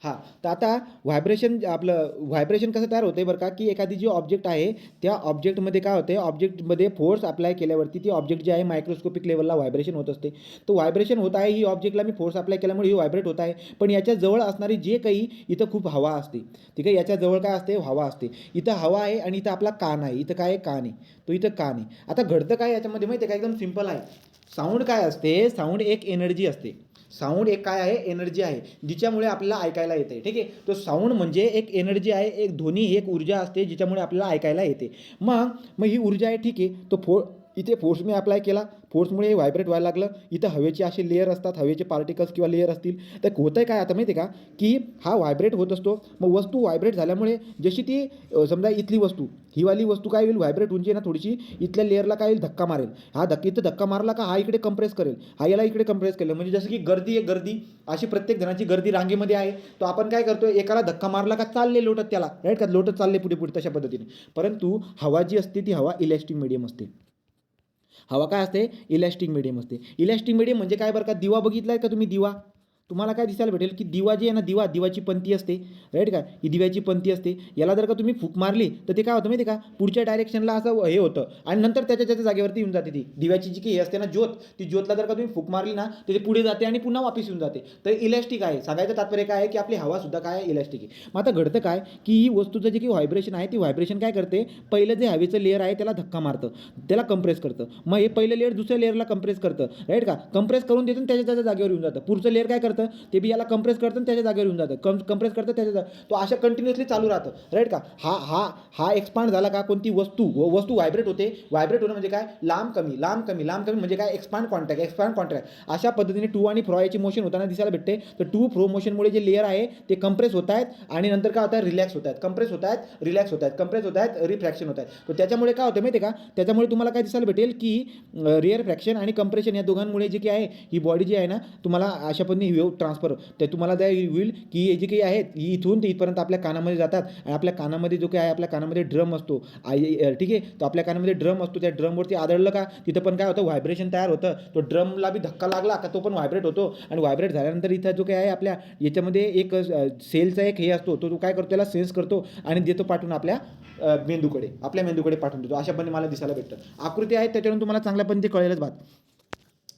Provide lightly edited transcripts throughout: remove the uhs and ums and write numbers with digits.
हां, तर आता व्हायब्रेशन कसं तयार होते बरं का, की एखादी जी ऑब्जेक्ट आहे, त्या ऑब्जेक्टमध्ये काय होते, ऑब्जेक्टमध्ये फोर्स अप्लाय केल्यावरती ती ऑब्जेक्ट जी आहे मायक्रोस्कोपिक लेव्हलला व्हायब्रेशन होत असते. तो व्हायब्रेशन होत आहे, ही ऑब्जेक्टला मी फोर्स अप्लाय केल्यामुळे ही व्हायब्रेट होत आहे. पण याच्या जवळ असणारी जे काही इथं खूप हवा असते, ठीक आहे. याच्या जवळ काय असते, हवा असते. इथं हवा आहे आणि इथं आपला कान आहे. इथं काय आहे, कान आहे. तो इथं कान आहे. आता घडतं काय याच्यामध्ये माहिती आहे का, एकदम सिंपल आहे. साऊंड काय असते, साऊंड एक एनर्जी असते. साऊंड एक काय आहे, एनर्जी आहे, जिच्यामुळे आपल्याला ऐकायला येते. ठीक आहे. तो साऊंड म्हणजे एक एनर्जी आहे, एक ध्वनी, एक ऊर्जा असते, जिच्यामुळे आपल्याला ऐकायला येते. मग मग ही ऊर्जा आहे, ठीक आहे. इथे फोर्स मी अप्लाय केला, फोर्समुळे व्हायब्रेट व्हायला लागलं. इथं हवेचे असे लेयर असतात, हवेचे पार्टिकल्स किंवा लेयर असतील. तर होतं आहे काय आता माहिती आहे का, की हा व्हायब्रेट होत असतो. मग वस्तू व्हायब्रेट झाल्यामुळे जशी ती समजा इथली वस्तू, ही वाली वस्तू काय होईल, व्हायब्रेट उंची ना थोडीशी इथल्या लेअरला काय होईल, धक्का मारेल. हा इथं धक्का मारला का हा इकडे कंप्रेस करेल, हा याला इकडे कंप्रेस केलं. म्हणजे जसं की गर्दी आहे, गर्दी अशी प्रत्येक जणांची गर्दी रांगेमध्ये आहे. तो आपण काय करतो, एकाला धक्का मारला का चालले लोटत त्याला, राईट का, लोटत चालले पुढे पुढे तशा पद्धतीने. परंतु हवा जी असते ती हवा इलॅस्टिक मीडियम असते. हवा काय असते, इलॅस्टिक मीडियम असते. इलॅस्टिक मीडियम म्हणजे काय बरं का, दिवा बघितलाय का तुम्ही, दिवा तुम्हाला काय दिसायला भेटेल, की दिवा जी आहे ना, दिवाची पंती असते, राईट का, ही दिव्याची पंती असते. याला जर का तुम्ही फूक मारली तर ते काय होतं माहिती का, पुढच्या डायरेक्शनला असं हे होतं आणि नंतर त्याच्या जागेवरती येऊन जाते. ती दिव्याची जी काही हे असते ना, ज्योत, ती ज्योतला जर का तुम्ही फूक मारली ना तर ते पुढे जाते आणि पुन्हा वापस येऊन जाते. तर इलॅस्टिक आहे. सांगायचं तात्पर्य काय आहे, की आपली हवा सुद्धा काय आहे, इलॅस्टिक आहे. मग आता घडतं काय, की ही वस्तूचं जे काही व्हायब्रेशन आहे, ती व्हायब्रेशन काय करते, पहिलं जे हवेचं लेअर आहे त्याला धक्का मारतं, त्याला कंप्रेस करतं. मग हे पहिलं लेअर दुसऱ्या लेअरला कंप्रेस करतं, राईट का, कंप्रेस करून देतं त्याच्या जागेवर येऊन जातं. पुढचं लेअर काय करतं, ते बी याला कंप्रेस करतं आणि त्याच्या जागेवर येऊन जातं, कंप्रेस करतं त्याच्या तो अशा कंटिन्युअसली चालू राहतं, राईट का. हा हा हा एक्सपांड झाला का, कोणती वस्तू व्हायब्रेट होते. व्हायब्रेट होणं म्हणजे काय, लांब कमी लांब कमी लांब कमी म्हणजे काय, एक्सपांड कॉन्ट्रॅक्ट. अशा पद्धतीने टू आणि फ्रो याची मोशन होताना दिसायला भेटते. तर टू फ्रो मोशनमुळे जे लेअर आहे ते कंप्रेस होत आहेत आणि नंतर काय होत आहे, रिलॅक्स होत आहेत, कंप्रेस होत आहेत, रिलॅक्स होत आहेत, कंप्रेस होत आहेत, रिफ्रॅक्शन होत आहेत. तर त्याच्यामुळे काय होतं माहिती आहे का, त्याच्यामुळे तुम्हाला काय दिसायला भेटेल, की रिअर फ्रॅक्शन आणि कंप्रेशन या दोघांमुळे जे काही आहे, ही बॉडी जी आहे ना, तुम्हाला अशा पद्धतीने वेव्ह ट्रान्सफर ते तुम्हाला त्या होईल, की हे जे काही आहेत ही इथून ते इथपर्यंत आपल्या कानामध्ये जातात आणि आपल्या कानामध्ये जो काही आहे, आपल्या कानामध्ये ड्रम असतो, ठीक आहे. तो आपल्या कानामध्ये ड्रम असतो, त्या ड्रमवरती आदळलं का तिथं पण काय होतं, व्हायब्रेशन तयार होतं. तो ड्रमला बी धक्का लागला का तो पण व्हायब्रेट होतो आणि व्हायब्रेट झाल्यानंतर इथं जो काही आहे आपल्या याच्यामध्ये एक सेलचा एक हे असतो, तो काय करतो, त्याला सेन्स करतो आणि देतो पाठवून आपल्या मेंदूकडे पाठवून देतो. अशा पण मला दिसायला भेटतं. आकृती आहेत त्याच्यावरून तुम्हाला चांगल्या पण ते कळेलच बात.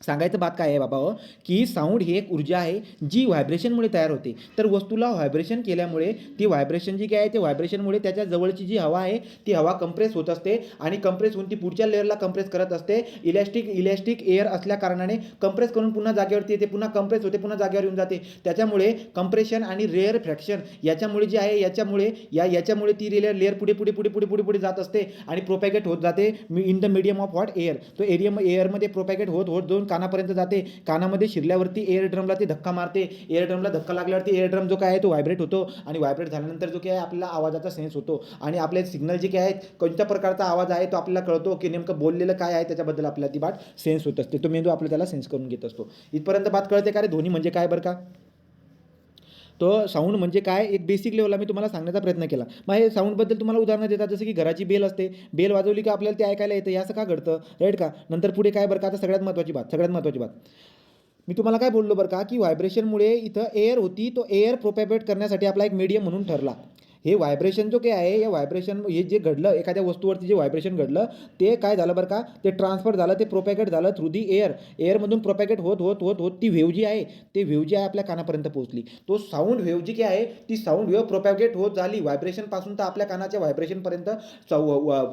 सांगायचं बात काय आहे बाबा हो, की साऊंड ही एक ऊर्जा आहे जी व्हायब्रेशनमुळे तयार होते. तर वस्तूला व्हायब्रेशन केल्यामुळे ती व्हायब्रेशन जी काय आहे ते व्हायब्रेशनमुळे त्याच्या जवळची जी हवा आहे ती हवा कंप्रेस होत असते आणि कंप्रेस होऊन ती पुढच्या लेअरला कंप्रेस करत असते. इलॅस्टिक एअर असल्या कारणाने कंप्रेस करून पुन्हा जागेवरती येते, पुन्हा कंप्रेस होते, पुन्हा जागेवर येऊन जाते. त्याच्यामुळे कंप्रेशन आणि रेअर फ्रॅक्शन याच्यामुळे जे आहे याच्यामुळे ती लेअर पुढे जात असते आणि प्रोपॅगेट होत जाते in the medium of what air. तो एअरमध्ये प्रोपॅगेट होत होत जाऊन कानापर्यंत जाते. कानामध्ये शिरल्यावरती एअर ड्रमला ते धक्का मारते. एअर ड्रमला धक्का लागल्यावरती एअर ड्रम जो काय आहे तो व्हायब्रेट होतो आणि व्हायब्रेट झाल्यानंतर जो काय आहे आपल्याला आवाजाचा सेन्स होतो आणि आपले सिग्नल जे काय आहेत, कोणत्या प्रकारचा आवाज आहे तो आपल्याला कळतो, की नेमकं बोललेलं काय आहे त्याच्याबद्दल आपल्याला ती बात सेन्स होत असते. तो मेंदू आपल्याला त्याला सेन्स करून घेत असतो. इथपर्यंत बात कळते का रे, ध्वनी म्हणजे काय बरं का. तो साऊंड म्हणजे काय, एक बेसिक लेवलला मी तुम्हाला सांगण्याचा प्रयत्न केला. मग हे साऊंडबद्दल तुम्हाला उदाहरणं देतात, जसं की घराची बेल असते, बेल वाजवली की आपल्याला ते ऐकायला येतं. हे असं का घडतं, राईट का. नंतर पुढे काय बरं का, आता सगळ्यात महत्त्वाची बात मी तुम्हाला काय बोललो बरं का, की व्हायब्रेशनमुळे इथं एअर होती, तो एअर प्रोपॅगेट करण्यासाठी आपला एक मीडियम म्हणून ठरला. हे व्हायब्रेशन जो काही आहे, या व्हायब्रेशन हे जे घडलं एखाद्या वस्तूवरती जे व्हायब्रेशन घडलं ते काय झालं बरं का, ते ट्रान्सफर झालं, ते प्रोपॅगेट झालं थ्रू दी एअरमधून प्रोपॅगेट होत ती वेव्ह जी आहे, ते वेव्ह जी आहे आपल्या कानापर्यंत पोहोचली. तो साऊंड वेव्ह जी काय आहे ती साऊंड वेव्ह प्रोपॅगेट होत झाली व्हायब्रेशनपासून तर आपल्या कानाच्या व्हायब्रेशनपर्यंत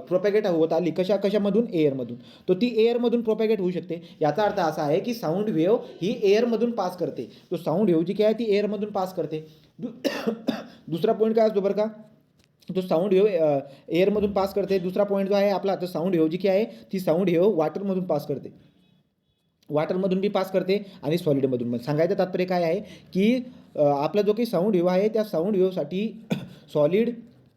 प्रोपॅगेट होत आली. कशामधून, एअरमधून. तो ती एअरमधून प्रोपॅगेट होऊ शकते. याचा अर्थ असा आहे की साऊंड वेव्ह ही एअरमधून पास करते. तो साऊंड वेव्ह जी काय आहे ती एअरमधून पास करते. दुसरा पॉईंट काय असतो बरं का, तो साऊंड वेव्ह एअरमधून पास करते. दुसरा पॉईंट जो आहे आपला, तर साऊंड वेव्ह जी काय आहे ती साऊंड वेव्ह वॉटरमधून पास करते. वॉटरमधून बी पास करते आणि सॉलिडमधून पण. सांगायचं तात्पर्य काय आहे, की आपला जो काही साऊंड वेव्ह आहे त्या साऊंड वेव्हसाठी सॉलिड,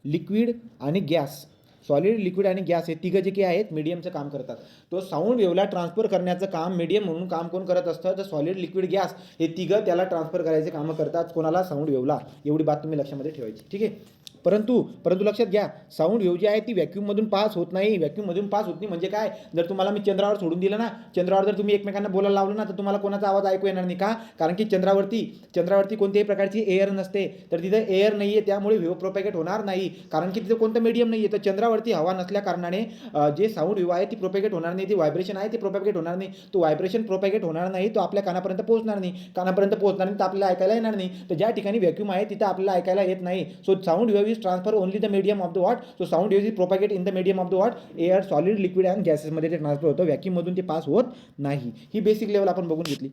लिक्विड आणि गॅस, सॉलिड, लिक्विड आणि गॅस हे तिघं जे काही आहेत मीडियमचं काम करतात. तो साऊंड वेव्हला ट्रान्सफर करण्याचं काम मीडियम म्हणून काम कोण करत असतं, तर सॉलिड, लिक्विड, गॅस हे तिघं त्याला ट्रान्सफर करायचे कामं करतात. कोणाला, साऊंड वेव्हला. एवढी बात तुम्ही लक्षामध्ये ठेवायची, ठीक आहे. परंतु लक्षात घ्या, साऊंड वेव्ह जी आहे ती व्हॅक्यूममधून पास होत नाही. व्हॅक्यूममधून पास होत नाही म्हणजे काय, जर तुम्हाला मी चंद्रावर सोडून दिलं ना, चंद्रावर जर तुम्ही एकमेकांना बोलायला लावलं ना, तर तुम्हाला कोणाचा आवाज ऐकू येणार नाही. का? कारण की चंद्रावरती कोणत्याही प्रकारची एअर नसते, तर तिथं एअर नाही आहे, त्यामुळे वेव्ह प्रोपॅगेट होणार नाही. कारण की तिथं कोणतं मीडियम नाही आहे. तर चंद्रावरती हवा नसल्या कारणाने जे साऊंड वेव्ह आहे ती प्रोपॅगेट होणार नाही, ती व्हायब्रेशन आहे ती प्रोपॅगेट होणार नाही. तो व्हायब्रेशन प्रोपॅगेट होणार नाही, तो आपल्या कानापर्यंत पोहोचणार नाही. कानापर्यंत पोहोचणार नाही तर आपल्याला ऐकायला येणार नाही. तर ज्या ठिकाणी व्हॅक्यूम आहे तिथं आपल्याला ऐकायला येत नाही. So sound wave is transfer only the medium of the what. So sound wave is propagate in the medium of the what, air, solid, liquid and गॅसेसमध्ये ते ट्रान्सफर होतं. व्हॅक्यूममधून ते पास होत नाही. ही बेसिक लेवल आपण बघून घेतली.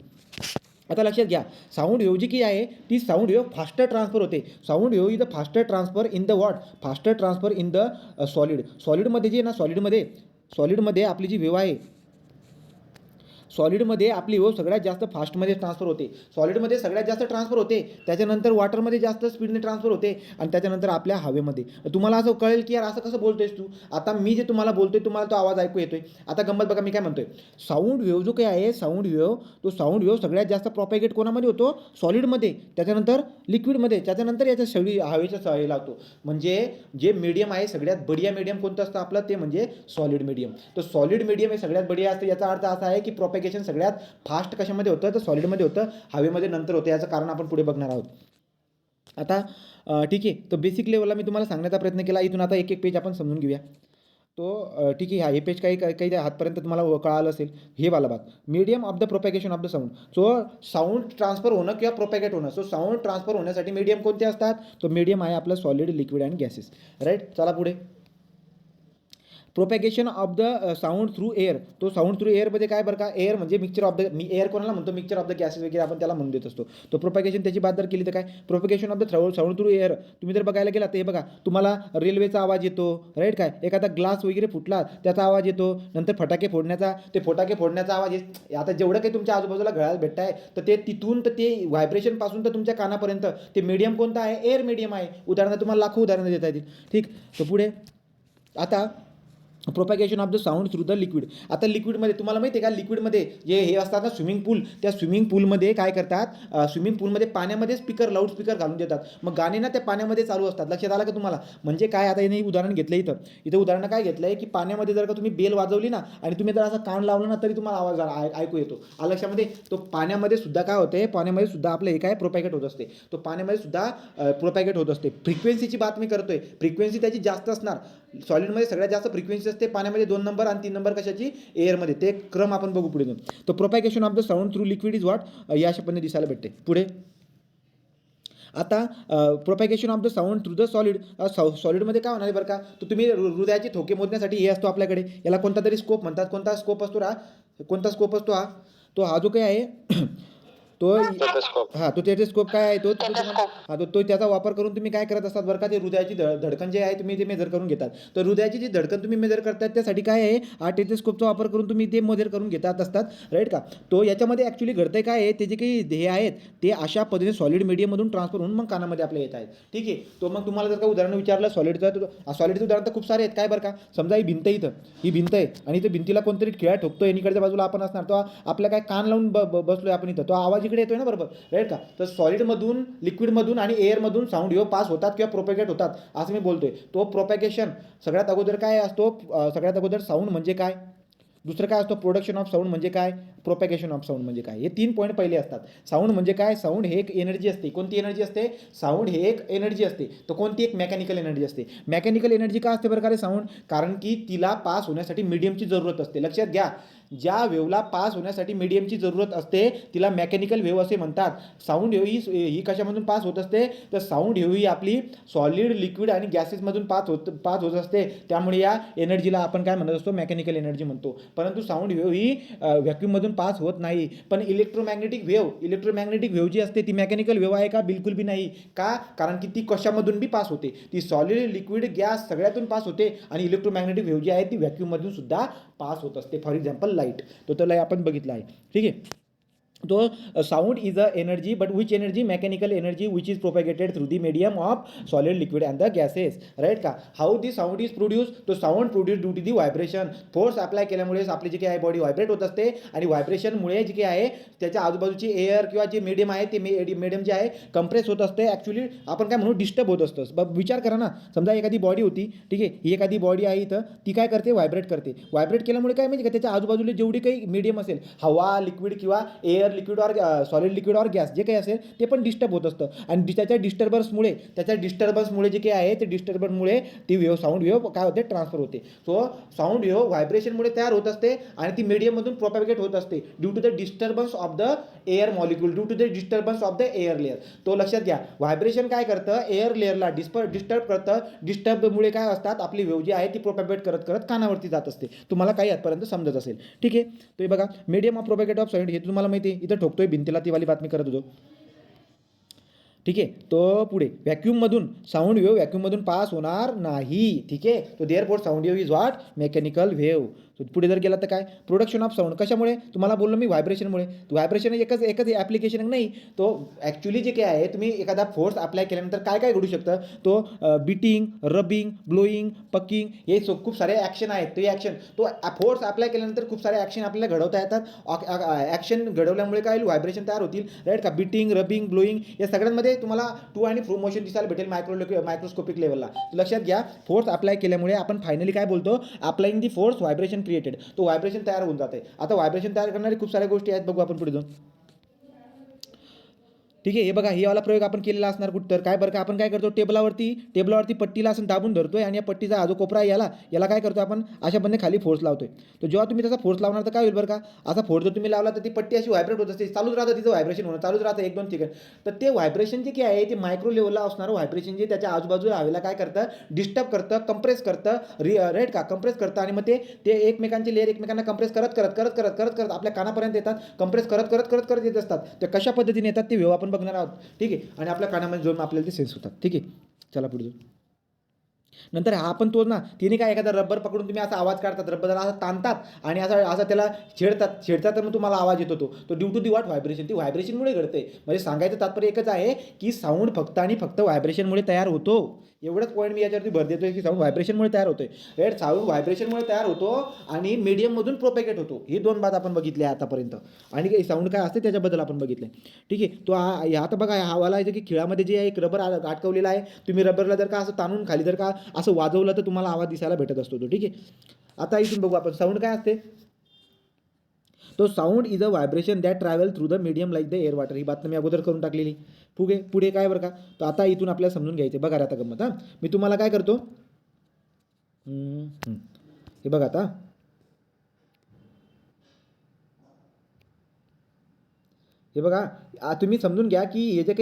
आता लक्षात घ्या, साऊंड वेव्ह जी की आहे ती साऊंड वेव्ह फास्टर ट्रान्सफर होते. Sound wave is the faster transfer in the what, faster transfer in the सॉलिडमध्ये जे आहे ना, सॉलिडमध्ये आपली जी वेव्ह आहे, सॉलिडमध्ये आपली वेव्ह सगळ्यात जास्त फास्टमध्ये ट्रान्सफर होते. सॉलिडमध्ये सगळ्यात जास्त ट्रान्सफर होते, त्याच्यानंतर वॉटरमध्ये जास्त स्पीडने ट्रान्सफर होते, आणि त्याच्यानंतर आपल्या हवेमध्ये. तुम्हाला असं कळेल की यार असं कसं बोलतोयस तू. आता मी जे तुम्हाला बोलतोय तुम्हाला तो आवाज ऐकू येतोय. आता गंमत बघा मी काय म्हणतोय, साऊंड वेव्ह जो काही आहे, साऊंड वेव्ह सगळ्यात जास्त प्रॉपेगेट कोणामध्ये होतो, सॉलिडमध्ये, त्याच्यानंतर लिक्विडमध्ये, त्याच्यानंतर याच्या सगळी हवेच्या सवय लावतो. म्हणजे जे मीडियम आहे सगळ्यात बढिया मीडियम कोणतं असतं आपलं, ते म्हणजे सॉलिड मीडियम. तर सॉलिड मीडियम हे सगळ्यात बढिया असतं. याचा अर्थ असा आहे की प्रोपॅगेशन सगळ्यात फास्ट कशामध्ये होतं, तर सॉलिडमध्ये होतं, हवेमध्ये नंतर होतं. याचं कारण आपण पुढे बघणार आहोत. आता ठीक आहे, तर बेसिक लेवलला मी तुम्हाला सांगण्याचा प्रयत्न केला. इथून आता एक एक पेज आपण समजून घेऊया. तो ठीक आहे, हे पेज काही हातपर्यंत तुम्हाला कळालं असेल. हे वाला भाग, medium of the propagation of the sound. So sound transfer होणं किंवा प्रोपॅगेट होणं, सो साऊंड ट्रान्सफर होण्यासाठी मीडियम कोणते असतात, तो मीडियम आहे आपलं solid, liquid and gases. Right, चला पुढे. Propagation of the sound through air. तो साऊंड थ्रू एअरमध्ये काय बरं का, एअर म्हणजे मिक्सचर ऑफ द, मी एअर कोणाला म्हणतो, मिक्सचर ऑफ द गॅसेस वगैरे आपण त्याला म्हणून देत असतो. तो प्रोपॅगेशन त्याची बात जर केली तर काय, propagation of the sound through air. तुम्ही जर बघायला गेला तर हे बघा, तुम्हाला रेल्वेचा आवाज येतो, राईट, काय एखादा ग्लास वगैरे फुटला त्याचा आवाज येतो, नंतर फटाके फोडण्याचा आवाज येतो. आता जेवढं काही तुमच्या आजूबाजूला घडायला भेटत आहे, तर ते तिथून तर ते व्हायब्रेशनपासून तर तुमच्या कानापर्यंत ते मीडियम कोणतं आहे, एअर मीडियम आहे. उदाहरणं तुम्हाला लाखो उदाहरणं देता येतील. ठीक, तर पुढे आता propagation of the sound through the liquid. आता लिक्विडमध्ये तुम्हाला माहिती आहे का, लिक्विडमध्ये जे हे असतात ना स्विमिंग पूल, त्या स्विमिंग पूलमध्ये काय करतात, स्विमिंग पूलमध्ये पाण्यामध्ये लाऊड स्पीकर घालून देतात. मग गाणे ना त्या पाण्यामध्ये चालू असतात. लक्षात आलं का तुम्हाला. म्हणजे काय, आता याने उदाहरण घेतलं इथं उदाहरण काय घेतलं आहे की पाण्यामध्ये जर का तुम्ही बेल वाजवली ना आणि तुम्ही जर असं कान लावलं ना तरी तुम्हाला आवाज ऐकू येतो. आलं लक्षामध्ये. तो पाण्यामध्ये सुद्धा काय होते, पाण्यामध्ये सुद्धा आपलं हे काय प्रोपॅगेट होत असते. तो पाण्यामध्ये सुद्धा प्रोपॅगेट होत असते. फ्रिक्वेन्सीची बात मी करतोय, फ्रिक्वेन्सी त्याची जास्त असणार. सॉलिडमध्ये सगळ्यात जास्त फ्रिक्वेन्सी असते, पाण्यामध्ये 2 नंबर आणि 3 नंबर कशाची, एअरमध्ये. ते क्रम आपण बघू पुढे. तो propagation of the sound through liquid is what, या अशापणे दिसायला भेटते. पुढे आता propagation of the sound through the solid. सॉलिडमध्ये काय होणार आहे बरं का, तर तुम्ही हृदयाचे ठोके मोजण्यासाठी हे असतो आपल्याकडे, याला कोणता तरी स्कोप म्हणतात. कोणता स्कोप असतो हा, तो हा जो काही आहे तो हां, तो टेलिस्कोप काय आहे तो हां, तो त्याचा वापर करून तुम्ही काय करत असतात बरं का, ते हृदयाची धडकन जे आहे तुम्ही ते मेजर करून घेतात. तर हृदयाची जी धडकन तुम्ही मेजर करतात त्यासाठी काय आहे, हा टेलिस्कोपचा वापर करून तुम्ही ते मेजर करून घेतात असतात. राईट का. तो याच्यामध्ये ॲक्च्युली घडतंय काय आहे, ते जे काही हे आहेत ते अशा पद्धतीने सॉलिड मीडियममधून ट्रान्सफर होऊन मग कानामध्ये आपल्या येत आहेत. ठीक आहे. तो मग तुम्हाला जर का उदाहरण विचारलं सॉलिडचं उदाहरण तर खूप सारे आहेत. काय बरं का, समजा ही भिंत ही भिंत आहे आणि इथं भिंतीला कोणतरी खिळा ठोकतो, इकडच्या बाजूला आपण असणार, तो आपल्या काय कान लावून बसलोय आपण इथं, तो आवाज इकडे येतोय ना, बरोबर. राईट का. तर सॉलिडमधून, लिक्विडमधून आणि एअरमधून साऊंड वेव्ह पास होतात किंवा प्रोपॅगेट होतात असं मी बोलतोय. तो प्रोपॅगेशन सगळ्यात अगोदर काय असतो, सगळ्यात अगोदर साऊंड म्हणजे काय, दुसरं काय असतं, प्रोडक्शन ऑफ साऊंड म्हणजे काय, प्रोपॅगेशन ऑफ साऊंड म्हणजे काय, हे 3 पॉईंट पहिले असतात. साऊंड म्हणजे काय, साऊंड हे एक एनर्जी असते. कोणती एनर्जी असते, साऊंड हे एक एनर्जी असते. तर कोणती, एक मेकॅनिकल एनर्जी असते. मेकॅनिकल एनर्जी का असते प्रकारे साऊंड, कारण की तिला पास होण्यासाठी मीडियमची जरूरत असते. लक्षात घ्या, ज्या वेव्हला पास होण्यासाठी मीडियमची जरूरत असते तिला मेकॅनिकल वेव्ह असे म्हणतात. साऊंड वेव्ह ही कशामधून पास होत असते, तर साऊंड वेव्ह ही आपली सॉलिड, लिक्विड आणि गॅसेसमधून पास होत असते. त्यामुळे या एनर्जीला आपण काय म्हणत असतो, मेकॅनिकल एनर्जी म्हणतो. परंतु साऊंड वेव्ह ही व्हॅक्यूममधून पास होत नाही. पण इलेक्ट्रोमॅग्नेटिक वेव्ह जी असते ती मेकॅनिकल वेव्ह आहे का, बिलकुल बी नाही. का, कारण की ती कशामधून बी पास होते. ती सॉलिड, लिक्विड, गॅस सगळ्यातून पास होते. आणि इलेक्ट्रोमॅग्नेटिक वेव्ह जी आहे ती व्हॅक्यूममधून सुद्धा पास होत असते. फॉर एक्झाम्पल लाईट, तो तर आपण बघितला आहे. ठीक आहे. तो sound is a energy, but which energy? Mechanical energy which is propagated through the medium of solid liquid and the gases, right का? How the sound is produce? तो sound produce due to the vibration. Force apply केल्यामुळे आपली जी काही आहे body vibrate होत असते आणि व्हायब्रेशनमुळे जी काही आहे त्याच्या आजूबाजूची एअर किंवा जे मीडियम आहे ते मीडियम जे आहे कंप्रेस होत असते. ॲक्च्युली आपण काय म्हणू, डिस्टर्ब होत असतं. बघ विचार करा ना, समजा एखादी बॉडी होती, ठीक आहे, ही एखादी बॉडी आहे इथं, ती काय करते? व्हायब्रेट करते. व्हायब्रेट केल्यामुळे काय माहिती का, त्याच्या आजूबाजूला जेवढी काही मीडियम असेल, हवा, लिक्विड किंवा air, liquid or solid liquid or gas जे काही असेल ते पण डिस्टर्ब होत असतं. आणि त्याच्या डिस्टर्बन्समुळे जे काही आहे ते डिस्टर्बन्समुळे ती वेव्ह, साऊंड वेव्ह काय होते? ट्रान्सफर होते. सो साऊंड वेव्ह व्हायब्रेशनमुळे तयार होत असते आणि ती मीडियममधून प्रोपॅगेट होत असते due to the disturbance of the air molecule, due to the disturbance of the air layer. तो लक्षात घ्या, व्हायब्रेशन काय करतं? एअर लेअरला डिस्टर्ब करतं. डिस्टर्बमुळे काय असतात? आपली वेव्ह जी आहे ती प्रोपॅगेट करत करत कानावरती जात असते. तुम्हाला काही आजपर्यंत समजत असेल, ठीक आहे. तर बघा, medium of propagate of sound हे तुम्हाला माहिती आहे. इथं ठोकतोय भिंतीला, ती वाली बातमी करत होतो, ठीक आहे. तो पुढे व्हॅक्यूममधून साऊंड वेव्ह व्हॅक्यूममधून पास होणार नाही, ठीक आहे. तो therefore sound wave is what? Mechanical wave. पुढे जर गेला तर काय? प्रोडक्शन ऑफ साऊंड कशामुळे? तुम्हाला बोललो मी व्हायब्रेशनमुळे. व्हायब्रेशन एकच ॲप्लिकेशन नाही. तो ॲक्च्युली जे काय आहे, तुम्ही एखादा फोर्स अप्लाय केल्यानंतर काय काय घडू शकतं? तो बीटिंग, रबिंग, ब्लोईंग, पकिंग हे खूप सारे ॲक्शन आहेत. ते ॲक्शन, तो फोर्स अप्लाय केल्यानंतर खूप सारे ॲक्शन आपल्याला घडवता येतात. ॲक्शन घडवल्यामुळे काय होईल? व्हायब्रेशन तयार होतील, राईट का? बीटिंग, रबिंग, ब्लोईंग या सगळ्यांमध्ये तुम्हाला टू आणि फ्रो मोशन दिसायला भेटेल मायक्रोस्कोपिक लेवलला. लक्षात घ्या, फोर्स अप्लाय केल्यामुळे आपण फायनली काय बोलतो? Applying the force vibration created. तो व्हायब्रेशन तयार होऊन जाते. आता व्हायब्रेशन तयार करणारी खूप साऱ्या गोष्टी आहेत, बघू आपण पुढे जाऊन, ठीक आहे. हे बघा, ही वाला प्रयोग आपण केलेला असणार कुठं तर काय बरं का? आपण काय करतो? टेबलावरती पट्टीला असं दाबून धरतोय आणि या पट्टीचा हा जो कोपरा आहे याला काय करतो आपण? अशा बंद खाली फोर्स लावतोय. तर जेव्हा तुम्ही त्याचा फोर्स लावणार तर काय होईल बरं का? असा फोर्स जर तुम्ही लावला तर ती पट्टी अशी व्हायब्रेट होत असते, चालूच राहतं, तिचं व्हायब्रेशन होणं चालूच राहतं 1-2 सेकंड. तर ते व्हायब्रेशन जे काय आहे ते मायक्रो लेवलला असणारं व्हायब्रेशन जे त्याच्या आजूबाजूला हवेला काय करतं? डिस्टर्ब करतं, कंप्रेस करतं, राईट का? कंप्रेस करतं आणि मग ते एकमेकांचे लेअर एकमेकांना कंप्रेस करत आपल्या कानापर्यंत येतात. कंप्रेस करत येत असतात. ते कशा पद्धतीने येतात ते वेव्ह आपण बघणार आहोत, ठीक आहे. आणि आपल्या कानामध्ये जाऊन आपल्याला ते सेन्स होतात, ठीक आहे. चला पुढे जाऊ. नंतर हा पण तो ना, तिने काय एखादा रबर पकडून तुम्ही असा आवाज काढतात, रबर असा ताणतात आणि असा त्याला छेडतात तर मग तुम्हाला आवाज येतो. तो due to the what? Vibration. ती व्हायब्रेशनमुळे घडते. म्हणजे सांगायचं तात्पर्य एकच आहे की साऊंड फक्त आणि फक्त व्हायब्रेशनमुळे तयार होतो. एवढंच पॉईंट मी याच्यावरती भर देतोय की साऊंड व्हायब्रेशनमुळे तयार होतोय, राईट? साऊंड व्हायब्रेशनमुळे तयार होतो आणि मीडियममधून प्रोपेगेट होतो. ही 2 बात आपण बघितली आहे आतापर्यंत. आणि साऊंड काय असते त्याच्याबद्दल आपण बघितलं, ठीक आहे. तो आता बघा, हा वाला आहे की खिळामध्ये जे एक रबर अटकवलेला आहे. तुम्ही रबरला जर का असं ताणून खाली जर का असं वाजवलं तर तुम्हाला आवाज दिसायला भेटत असतो तो, ठीक आहे. आता इथून बघू आपण साऊंड काय असते. तो sound is a vibration that travel through the medium like the air water. ही बात मी अगोदर करून टाकलेली. पुढे काय बरं का? तर आता इथून आपल्याला समजून घ्यायचं. बघा आता गंमत, हां, मी तुम्हाला काय करतो, हे बघा आता, हे बघा, तुम्ही समजून घ्या की हे जे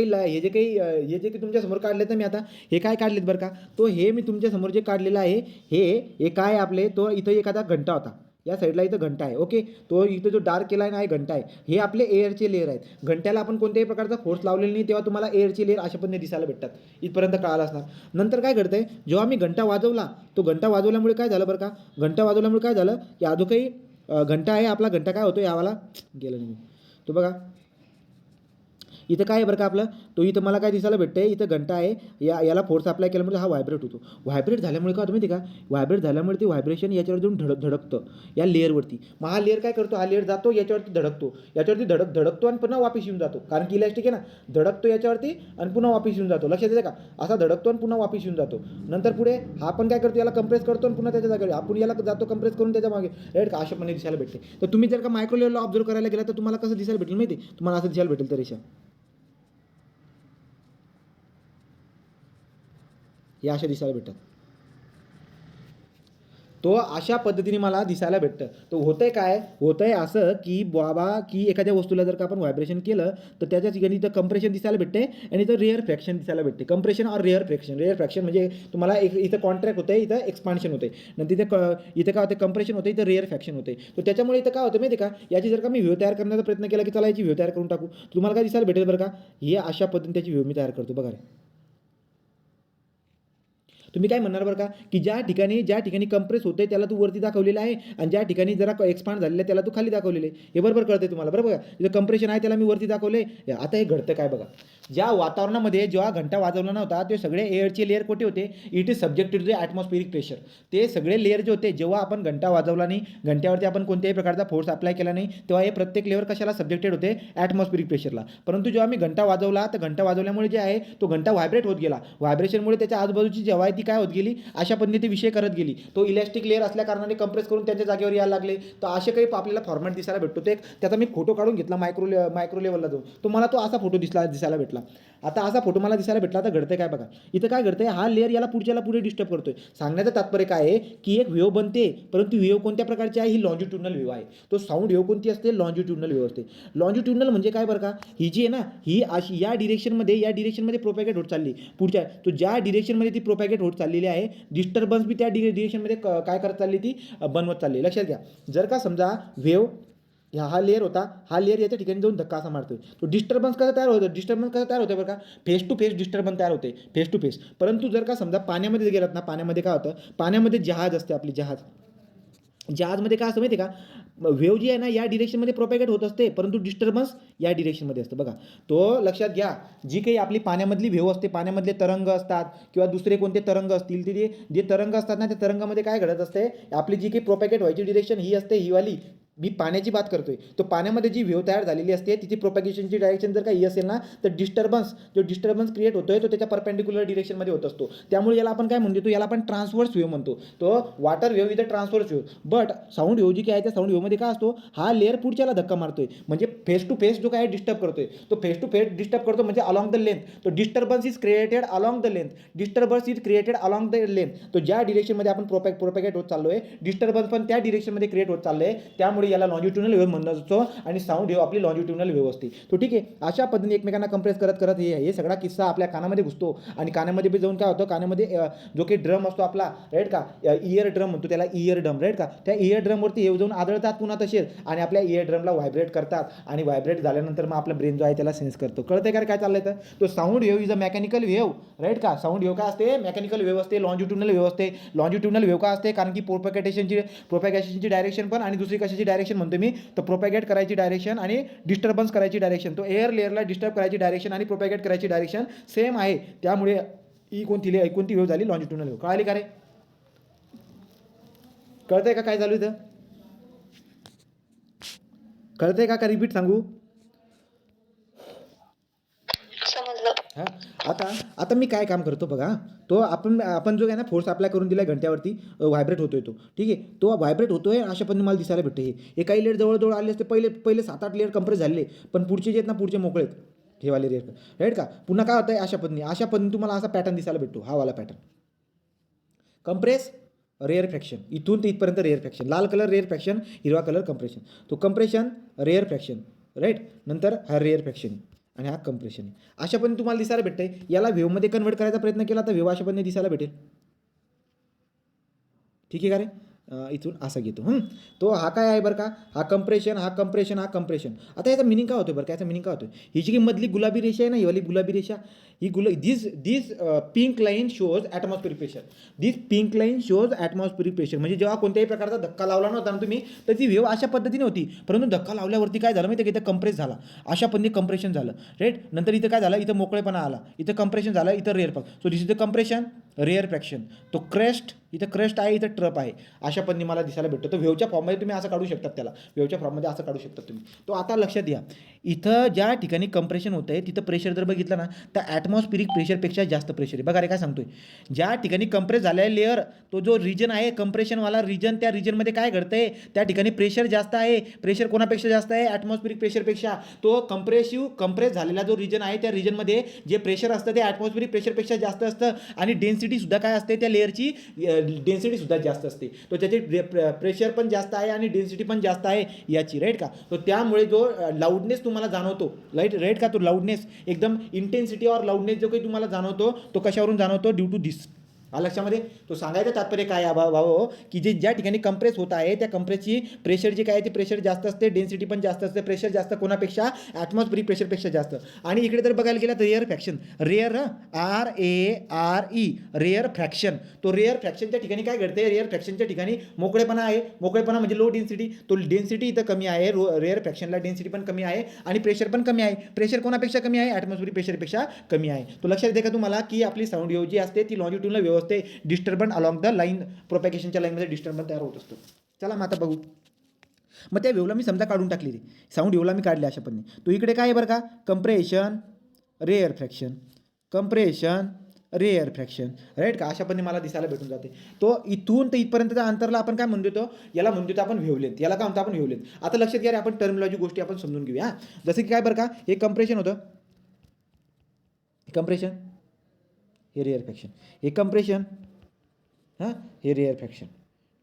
काही तुमच्यासमोर काढले तर मी आता हे काय काढलेत बरं का? तो हे मी तुमच्यासमोर जे काढलेलं आहे हे काय आपले, तो इथं एखादा घंटा होता. या साईडला इथं घंटा आहे, ओके. तो इथं जो डार्क केला आहे ना, हे घंटा आहे. हे आपले एअरचे लेअर आहेत. घंट्याला आपण कोणत्याही प्रकारचा फोर्स लावलेला नाही, तेव्हा तुम्हाला एअरचे लेअर अशा पद्धतीने दिसायला भेटतात. इथपर्यंत कळालं असणार. नंतर काय घडतंय, जेव्हा मी घंटा वाजवला, तो घंटा वाजवल्यामुळे काय झालं बरं का? घंटा वाजवल्यामुळे काय झालं की जो काही घंटा आहे आपला, घंटा काय होतो यावाला गेलं नाही, तो बघा इथं काय आहे बरं का आपलं, तो इथं मला काय दिसायला भेटतंय, इथं घंटा आहे. याला फोर्स अप्लाय केल्यामुळे हा व्हायब्रेट होतो. व्हायब्रेट झाल्यामुळे काय होतं माहिती का? व्हायब्रेट झाल्यामुळे ते व्हायब्रेशन याच्यावर जाऊन धडकतं या लेअरवरती. मग हा लेअर काय करतो? हा लेअर जातो याच्यावरती याच्यावरती धडकतो आणि पुन्हा वापस येऊन जातो. कारण की इलॅस्टिक आहे ना, धडकतो याच्यावरती आणि पुन्हा वापस येऊन जातो. लक्षात येते का? असा धडकतो आणि पुन्हा वापस येऊन जातो. नंतर पुढे हा पण काय करतो? याला कंप्रेस करतो आणि पुन्हा त्याच्या जागेवर आपण याला जातो कंप्रेस करून त्याच्या मागे, राईट का? अशाप्रमाणे दिसायला भेटते. तर तुम्ही जर का मायक्रो लेवलला ऑब्झर्व करायला गेला तर तुम्हाला कसं दिसायला भेटेल माहिती? तुम्हाला असं दिसायला भेटेल तर रेषा या अशा दिसायला भेटतात. तो अशा पद्धतीने मला दिसायला भेटतं. तो होतंय असं की बाबा की एखाद्या वस्तूला जर का आपण व्हायब्रेशन केलं तर त्याच्या ठिकाणी इथं कंप्रेशन दिसायला भेटते आणि इथं रेअर फ्रॅक्शन दिसायला भेटते. कंप्रेशन और रेअर फ्रॅक्शन म्हणजे तुम्हाला इथं कॉन्ट्रॅक्ट होतं, इथं एक्सपान्शन होते. नंतर इथं काय होतं? कंप्रेशन होतं, इथं रेअर फ्रॅक्शन होते. तर त्याच्यामुळे इथं काय होतं माहिती आहे का? याची जर का मी व्ह्यू तयार करण्याचा प्रयत्न केला की चला याची व्ह्यू तयार करून टाकू, तुम्हाला काय दिसायला भेटेल बरं का? हे अशा पद्धतीने त्याची व्ह्यू मी तयार करतो बघा रे. तुम्ही काय म्हणणार बरं का, की ज्या ठिकाणी कंप्रेस होते त्याला तू वरती दाखवलेलं आहे आणि ज्या ठिकाणी जरा एक्सपांड झालेलं आहे त्याला तू खाली दाखवलेलं आहे. हे बरोबर कळतंय तुम्हाला बरोबर का. इथं कंप्रेशन आहे त्याला मी वरती दाखवले. आता हे घडतं काय बघा, ज्या वातावरणामध्ये जेव्हा घंटा वाजवला नव्हता ते सगळे एअरचे लेअर कुठे होते, it is subjected to the atmospheric pressure. ते सगळे लेअर जे होते जेव्हा आपण घंटा वाजवला नाही, घंट्यावरती आपण कोणत्याही प्रकारचा फोर्स अप्लाय केला नाही, तेव्हा हे प्रत्येक लेअर कशाला सब्जेक्टेड होते, ॲटमॉस्फेरिक प्रेशरला. परंतु जेव्हा मी घंटा वाजवला तर घंटा वाजवल्यामुळे जे आहे तो घंटा व्हायब्रेट होत गेला. व्हायब्रेशनमुळे त्याच्या आजूबाजूची जेव्हा आहे ती काय होत गेली, अशा पद्धतीने विषय करत गेली. तो इलॅस्टिक लेअर असल्या कारणाने कंप्रेस करून त्यांच्या जागेवर यायला लागले. तर असे काही आपल्याला फॉर्मॅट दिसायला भेटतो. ते त्याचा मी फोटो काढून घेतला मायक्रो लेवलला जाऊन, तो मला तो असा फोटो दिसायला भेटला. आता असा फोटो मला दिसायला भेटला. आता घडतंय काय बघा, इथं काय घडतंय, हा लेअर याला पुढे डिस्टर्ब करतोय. सांगण्याचं तात्पर्य काय आहे की एक वेव्ह बनते, परंतु वेव्ह कोणत्या प्रकारची आहे, ही लॉन्जिट्युडनल वेव्ह आहे. तो साऊंड वेव्ह कोणती असते, लॉन्जिट्युडनल वेव्ह असते. लॉन्जिट्युडनल म्हणजे काय बरं का, ही जी आहे ना, ही अशी या डिरेक्शनमध्ये प्रोपॅगेट होत चालली. पुढच्या तो ज्या डिरेक्शनमध्ये ती प्रोपॅगेट होत चाललेली आहे, डिस्टर्बन्स बी त्या डिरेक्शनमध्ये काय करत चालली, ती बनवत चालली. लक्षात घ्या, जर का समजा वेव्ह हा लेअर होता, हा लेअर याच्या ठिकाणी जाऊन धक्का असा मारतोय, तो डिस्टर्बन्स कसं तयार होतं बरं का, फेस टू फेस डिस्टर्बन्स तयार होते, फेस टू फेस. परंतु जर का समजा पाण्यामध्ये गेलात ना, पाण्यामध्ये काय होतं, पाण्यामध्ये जहाज असते आपली, जहाजमध्ये काय असतं माहिती आहे का, वेव्ह जी आहे ना या डिरेक्शनमध्ये प्रोपॅगेट होत असते, परंतु डिस्टर्बन्स या डिरेक्शनमध्ये असतं बघा. तो लक्षात घ्या, जी काही आपली पाण्यामधली वेव्ह असते, पाण्यामधले तरंग असतात किंवा दुसरे कोणते तरंग असतील, ते जे तरंग असतात ना, त्या तरंगामध्ये काय घडत असते, आपली जी काही प्रोपॅगेट व्हायची डिरेक्शन ही असते, ही वाली. मी पाण्याची बात करतोय, तो पाण्यामध्ये जी वेव्ह तयार झालेली असते तिची प्रोपॅगेशनची डायरेक्शन जर काही असेल ना, तर डिस्टर्बन्स क्रिएट होतोय तो त्याच्या परपेंडिक्युलर डिरेक्शनमध्ये होत असतो. त्यामुळे याला आपण काय म्हणतो, याला आपण ट्रान्सव्हर्स वेव्ह म्हणतो. तो वॉटर वेव्ह इथं transverse wave. But sound wave जी काय आहे त्या साऊंड वेव्हमध्ये काय असतो, हा लेअर पुढच्याला धक्का मारतोय, म्हणजे फेस टू फेस जो काय डिस्टर्ब करतोय, तो फेस टू फेस डिस्टर्ब करतो म्हणजे अलॉंग द लेंथ. तो disturbance is created along the length. तो ज्या डिरेक्शनमध्ये आपण प्रोपॅगेट होत चाललोय, डिस्टर्बन्स पण त्या डिरेक्शनमध्ये क्रिएट होत चाललंय, त्यामुळे याला लॉन्जिट्युडनल वेव्ह म्हणलं जातो आणि साऊंड वेव्ह आपली लॉन्जिट्युडनल वेव्ह असते. तो ठीक आहे, अशा पद्धतीने एकमेकांना कंप्रेस करत हे सगळा किस्सा आपल्या कानामध्ये घुसतो आणि कानामध्ये बी जाऊन काय होतं, कानामध्ये जो काही ड्रम असतो आपला, राईट का, इयर ड्रम म्हणतो त्याला, इयर ड्रम, राईट का, त्या इयर ड्रमवरती येऊ जाऊन आदळतात पुन्हा तसेच आणि आपल्या इयर ड्रमला व्हायब्रेट करतात आणि व्हायब्रेट झाल्यानंतर मग आपला ब्रेन जो आहे त्याला सेन्स करतो. कळतंय का काय चाललंय, तर तो sound wave is a mechanical wave, right का. साऊंड वेव्ह काय असते, मेकॅनिकल वेव्ह असते, लॉन्जिट्युडनल वेव्ह असते. लॉन्जिट्युडनल वेव्ह का असते, कारण की प्रोपॅगेशनची डायरेक्शन पण आणि दुसरी कशाची डायरेक्शन म्हणतो मी, तर प्रोपॅगेट करायची डायरेक्शन आणि डिस्टर्बन्स करायची डायरेक्शन. तो एअर लेअरला डिस्टर्ब करायची डायरेक्शन आणि प्रोपॅगेट करायची डायरेक्शन सेम आहे. त्यामुळे ही कोणती वेव्ह झाली, लॉन्जिट्युडनल वेव्ह. कळाली का रे, कळतंय का काय चालू इथं, कळतंय का रिपीट सांगू, हां. आता मी काय काम करतो बघा, तो आपण जो आहे ना फोर्स अप्लाय करून दिला घंट्यावरती, व्हायब्रेट होतोय तो, ठीक आहे, तो व्हायब्रेट होतोय अशा पद्धतीने मला दिसायला भेटते. हे काही लेअर जवळ आले असते, पहिले 7-8 लेअर कंप्रेस झाले, पण पुढचे जे आहेत ना, पुढचे मोकळे आहेत, हे वाले लेअर, राईट का. पुन्हा काय होतंय, अशा पद्धतीने तुम्हाला असा पॅटर्न दिसायला भेटतो, हा वाला पॅटर्न, कंप्रेस रेअर फ्रॅक्शन, इथून ते इथपर्यंत रेअर फ्रॅक्शन, लाल कलर रेअर फ्रॅक्शन, हिरवा कलर कंप्रेशन. तो कंप्रेशन रेअर फ्रॅक्शन, राईट, नंतर हा रेअर फ्रॅक्शन आणि हा कंप्रेशन. अशा पण तुम्हाला दिसायला भेटतंय. याला वेव्हमध्ये कन्वर्ट करायचा प्रयत्न केला तर वेव्ह अशा पद्धतीने दिसायला भेटेल. ठीक आहे का रे, इथून असा घेतो. तो हा काय आहे बरं का, हा कंप्रेशन. आता याचा मिनिंग काय होतं बरं का, याचा मिनिंग काय होतं, ही जी मधली गुलाबी रेषा आहे ना, ही वाली गुलाबी रेषा, ही this pink line shows atmospheric pressure. म्हणजे जेव्हा कोणत्याही प्रकारचा धक्का लावला नव्हता ना तुम्ही, तर ती वेव्ह अशा पद्धतीने होती, परंतु धक्का लावल्यावरती काय झालं माहिती आहे की इथं कंप्रेस झाला, अशा पद्धतीने कंप्रेशन झालं, राईट. नंतर इथं काय झालं, इथं मोकळेपणा आला, इथं कंप्रेशन झालं, इथं rare fraction. So this is the compression, rare fraction. तो इथं क्रेस्ट आहे, इथं ट्रप आहे, अशा पद्धतीने मला दिसायला भेटतो. तो वेव्हच्या फॉर्ममध्ये तुम्ही असं काढू शकतात, त्याला वेव्हच्या फॉर्ममध्ये असं काढू शकता तुम्ही. तो आता लक्षात घ्या, इथं ज्या ठिकाणी कंप्रेशन होतं आहे तिथं प्रेशर जर बघितलं ना, तर ॲटमॉस्फेरिक प्रेशरपेक्षा जास्त प्रेशर आहे. बघा रे काय सांगतोय, ज्या ठिकाणी कंप्रेस झालेला लेअर, तो जो रिजन आहे कंप्रेशनवाला रिजन, त्या रिजनमध्ये काय घडतंय, त्या ठिकाणी प्रेशर जास्त आहे. प्रेशर कोणापेक्षा जास्त आहे, ॲटमॉस्फेरिक प्रेशरपेक्षा. तो कंप्रेस झालेला जो रिजन आहे त्या रिजनमध्ये जे प्रेशर असतं ते ॲटमॉस्फेरिक प्रेशरपेक्षा जास्त असतं आणि डेन्सिटीसुद्धा काय असते, त्या लेअरची डेन्सिटीसुद्धा जास्त असते. तो त्याचे प्रेशर पण जास्त आहे आणि डेन्सिटी पण जास्त आहे याची, राईट का. तो त्यामुळे जो लाऊडनेस तुम्हाला जाणवतो, राईट का, तो लाऊडनेस एकदम इंटेन्सिटी और लाऊडनेस जो काही तुम्हाला जाणवतो, तो कशावरून जाणवतो, ड्यू टू दिस. लक्षामध्ये तो सांगायचं तात्पर्य काय आहे भाऊ की जे ज्या ठिकाणी कंप्रेस होत आहे त्या कंप्रेसची प्रेशर जे काय आहे ते प्रेशर जास्त असते, डेन्सिटी पण जास्त असते, प्रेशर जास्त कोणापेक्षा ॲटमॉस्फिरिक प्रेशरपेक्षा जास्त. आणि इकडे जर बघायला गेलं तर rare fraction, rare RARE rare fraction, तो रेअर फ्रॅक्शनच्या ठिकाणी काय घडते, रेअर फ्रॅक्शनच्या ठिकाणी मोकळेपणा आहे, मोकळेपणा म्हणजे लो डेन्सिटी, तो डेन्सिटी इथं कमी आहे, रेअर फ्रॅक्शनला डेन्सिटी पण कमी आहे आणि प्रेशर पण कमी आहे. प्रेशर कोणापेक्षा कमी आहे, ॲटमॉस्फिरिक प्रेशरपेक्षा कमी आहे. तो लक्षात येते का तुम्हाला की आपली साऊंड वेव्ह जी असते ती लॉन्जिट्यूडला व्यवस्थित डिस्टर्बन्स अलॉंग द लाईन, प्रोपॅगेशनच्या लाईनमध्ये डिस्टर्बन्स तयार होत असतो. चला मग आता बघू. मग त्या वेव्हला मी समजा काढून टाकली, ती साऊंड वेव्हला मी काढली अशा पद्धतीने. तो इकडे काय आहे बरं का, compression rarefaction, compression rarefaction, right का, अशा पद्धतीने मला दिसायला भेटून जाते. तो इथून ते इथपर्यंतच्या अंतरला आपण काय म्हणतो, तो याला म्हणतो आपण वेव्हलेंथ, याला काय म्हणतो आपण वेव्हलेंथ. आता लक्षात घ्या रे, आपण टर्मिनॉलॉजी गोष्टी आपण समजून घेऊया. जसं की काय बरं का, हे कंप्रेशन होतं, कंप्रेशन, हे रेअर फ्रॅक्शन, हे कंप्रेशन, हां हे रेअर फ्रॅक्शन.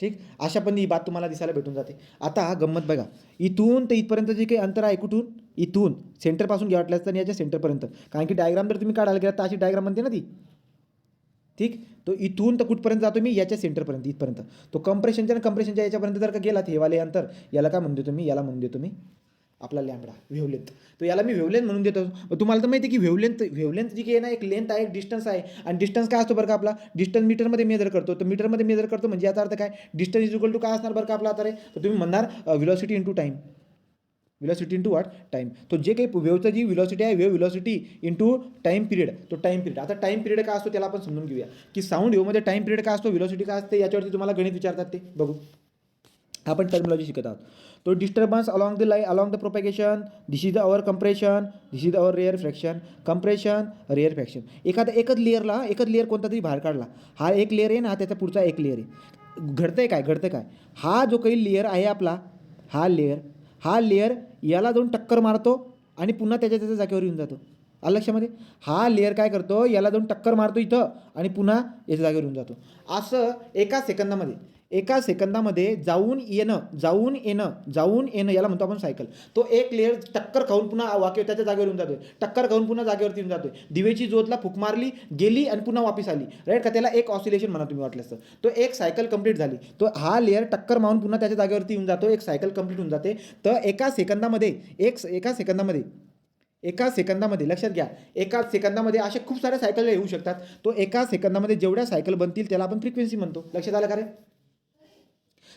ठीक, अशा पण ही बात तुम्हाला दिसायला भेटून जाते. आता गंमत बघा, इथून ते इथपर्यंत जे काही अंतर आहे, कुठून, इथून सेंटरपासून घ्या वाटल्यास तर याच्या सेंटरपर्यंत, कारण की डायग्राम जर तुम्ही काढायला गेला तर अशी डायग्राम म्हणते ना ती. ठीक, तो इथून तर कुठपर्यंत जातो मी, याच्या सेंटरपर्यंत, इथपर्यंत. तो कंप्रेशनच्या आणि कंप्रेशनच्या याच्यापर्यंत जर का गेला हे वाले अंतर, याला काय म्हणतो तुम्ही, याला म्हणून देतो मी आपला लॅम्बडा, वेव्हलेंथ. तो याला मी वेव्हलेंथ म्हणून देतो. तुम्हाला तर माहिती आहे की वेव्हलेंथ जी आहे ना, एक लेंथ आहे, एक डिस्टन्स आहे. आणि डिस्टन्स काय असतो बरं का आपला, डिस्टन्स मीटरमध्ये मेजर करतो. तर मीटरमध्ये मेजर करतो म्हणजे याचा अर्थ काय, डिस्टन्स इज इक्वल टू काय असणार बरं का आपला आता रे, तर तुम्ही म्हणणार velocity into time, velocity into what, time. तो जे काही वेव्हचं जी व्हेलॉसिटी आहे, wave velocity into time period, तो टाईम पिरियड. आता टाईम पिरियड काय असतो त्याला आपण समजून घेऊया की साऊंड वेव्हमध्ये टाईम पिरियड काय असतो, व्हेलॉसिटी काय असते, याच्यावरती तुम्हाला गणित विचारतात ते बघू. आपण टर्मिनॉलॉजी शिकत आहोत. तो disturbance along the line, along the propagation, this is our compression, this is our rare fraction, compression rare fraction. एखादा एकच लेअर कोणता तरी बाहेर काढला, हा एक लेअर आहे ना, त्याचा पुढचा एक लेअर आहे. घडतंय काय, हा जो काही लेअर आहे आपला, हा लेअर याला जाऊन टक्कर मारतो आणि पुन्हा त्याच्या जागेवर येऊन जातो. लक्षामध्ये, हा लेअर काय करतो, याला जाऊन टक्कर मारतो इथं आणि पुन्हा याच्या जागेवर येऊन जातो. असं एका सेकंदामध्ये जाऊन येणं याला म्हणतो आपण सायकल. तो एक लेअर टक्कर खाऊन पुन्हा वाक्य त्याच्या जागेवर येऊन जातोय, टक्कर खाऊन पुन्हा जागेवरती येऊन जातोय. दिवेची ज्योतला फूक मारली, गेली आणि पुन्हा वापस आली, राईट का, त्याला एक ऑसिलेशन म्हणा तुम्ही वाटलं असतं. तो एक सायकल कंप्लीट झाली. तो हा लेअर टक्कर मारून पुन्हा त्याच्या जागेवरती येऊन जातो, एक सायकल कंप्लीट होऊन जाते. तर एका सेकंदामध्ये लक्षात घ्या, एका सेकंदामध्ये असे खूप साऱ्या सायकल येऊ शकतात. तो एका सेकंदामध्ये जेवढ्या सायकल बनतील त्याला आपण फ्रिक्वेन्सी म्हणतो. लक्षात आलं का रे,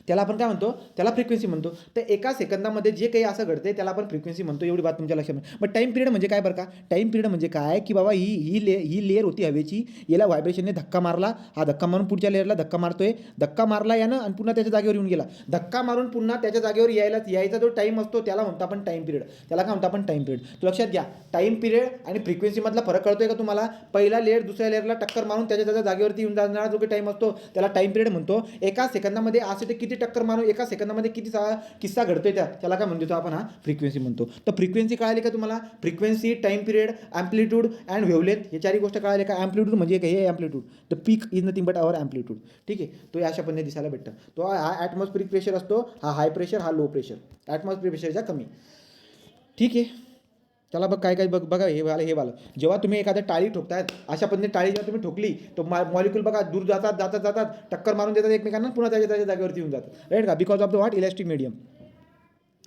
त्याला आपण काय म्हणतो, त्याला फ्रिक्वेन्सी म्हणतो. तर एका सेकंदामध्ये जे काही असं घडते त्याला आपण फ्रिक्वेन्सी म्हणतो. एवढी बात तुमच्या लक्षात. मग टाईम पिरियड म्हणजे काय बरं का, टाईम पिरियड म्हणजे काय की बाबा ही लेअर होती हवेची, याला व्हायब्रेशनने धक्का मारला, हा धक्का मारून पुढच्या लेअरला धक्का मारतोय, धक्का मारला यानं आणि पुन्हा त्याच्या जागेवर येऊन गेला, धक्का मारून पुन्हा त्याच्या जागेवर यायचा जो टाईम असतो त्याला म्हणतो आपण टाईम पिरियड, त्याला काय म्हणतो आपण टाईम पिरियड. तो लक्षात घ्या, टाईम पिरियड आणि फ्रिक्वेन्सीमधला फरक कळतोय का तुम्हाला. पहिला लेअर दुसऱ्या लेअरला टक्कर मारून त्याच्या जागेवरती येऊन जाणारा जो काही टाईम असतो त्याला टाईम पिरियड म्हणतो. एका सेकंदामध्ये असे ते किती टक्कर मारून एका सेकंदामध्ये किती किस्सा घडतोय त्याला काय म्हणतो आपण, हा फ्रिक्वेन्सी म्हणतो. तर फ्रिक्वेन्सी कळाली का तुम्हाला, frequency, time period, amplitude and wavelength, हे चारही गोष्ट कळाली का. ॲम्प्लिट्यूड म्हणजे काय, हे amplitude, the peak is nothing but our amplitude. ठीक आहे, तो अशा पद्धतीने दिसायला भेटतं. तो हा ॲटमॉस्फिरिक प्रेशर असतो, हा हाय प्रेशर, हा लो प्रेशर, ॲटमॉस्फिरिक प्रेशरच्या कमी. ठीक आहे, त्याला बघ काय बघा, हे वालं जेव्हा तुम्ही एखाद्या टाळी ठोकतायत, अशा पद्धतीने टाळी जेव्हा तुम्ही ठोकली तो मॉलिक्यूल बघा दूर जातात टक्कर मारून देतात एकमेकांना, पुन्हा त्याच्या जागेवरती येऊन जातात, राईट का, because of the what, electric medium.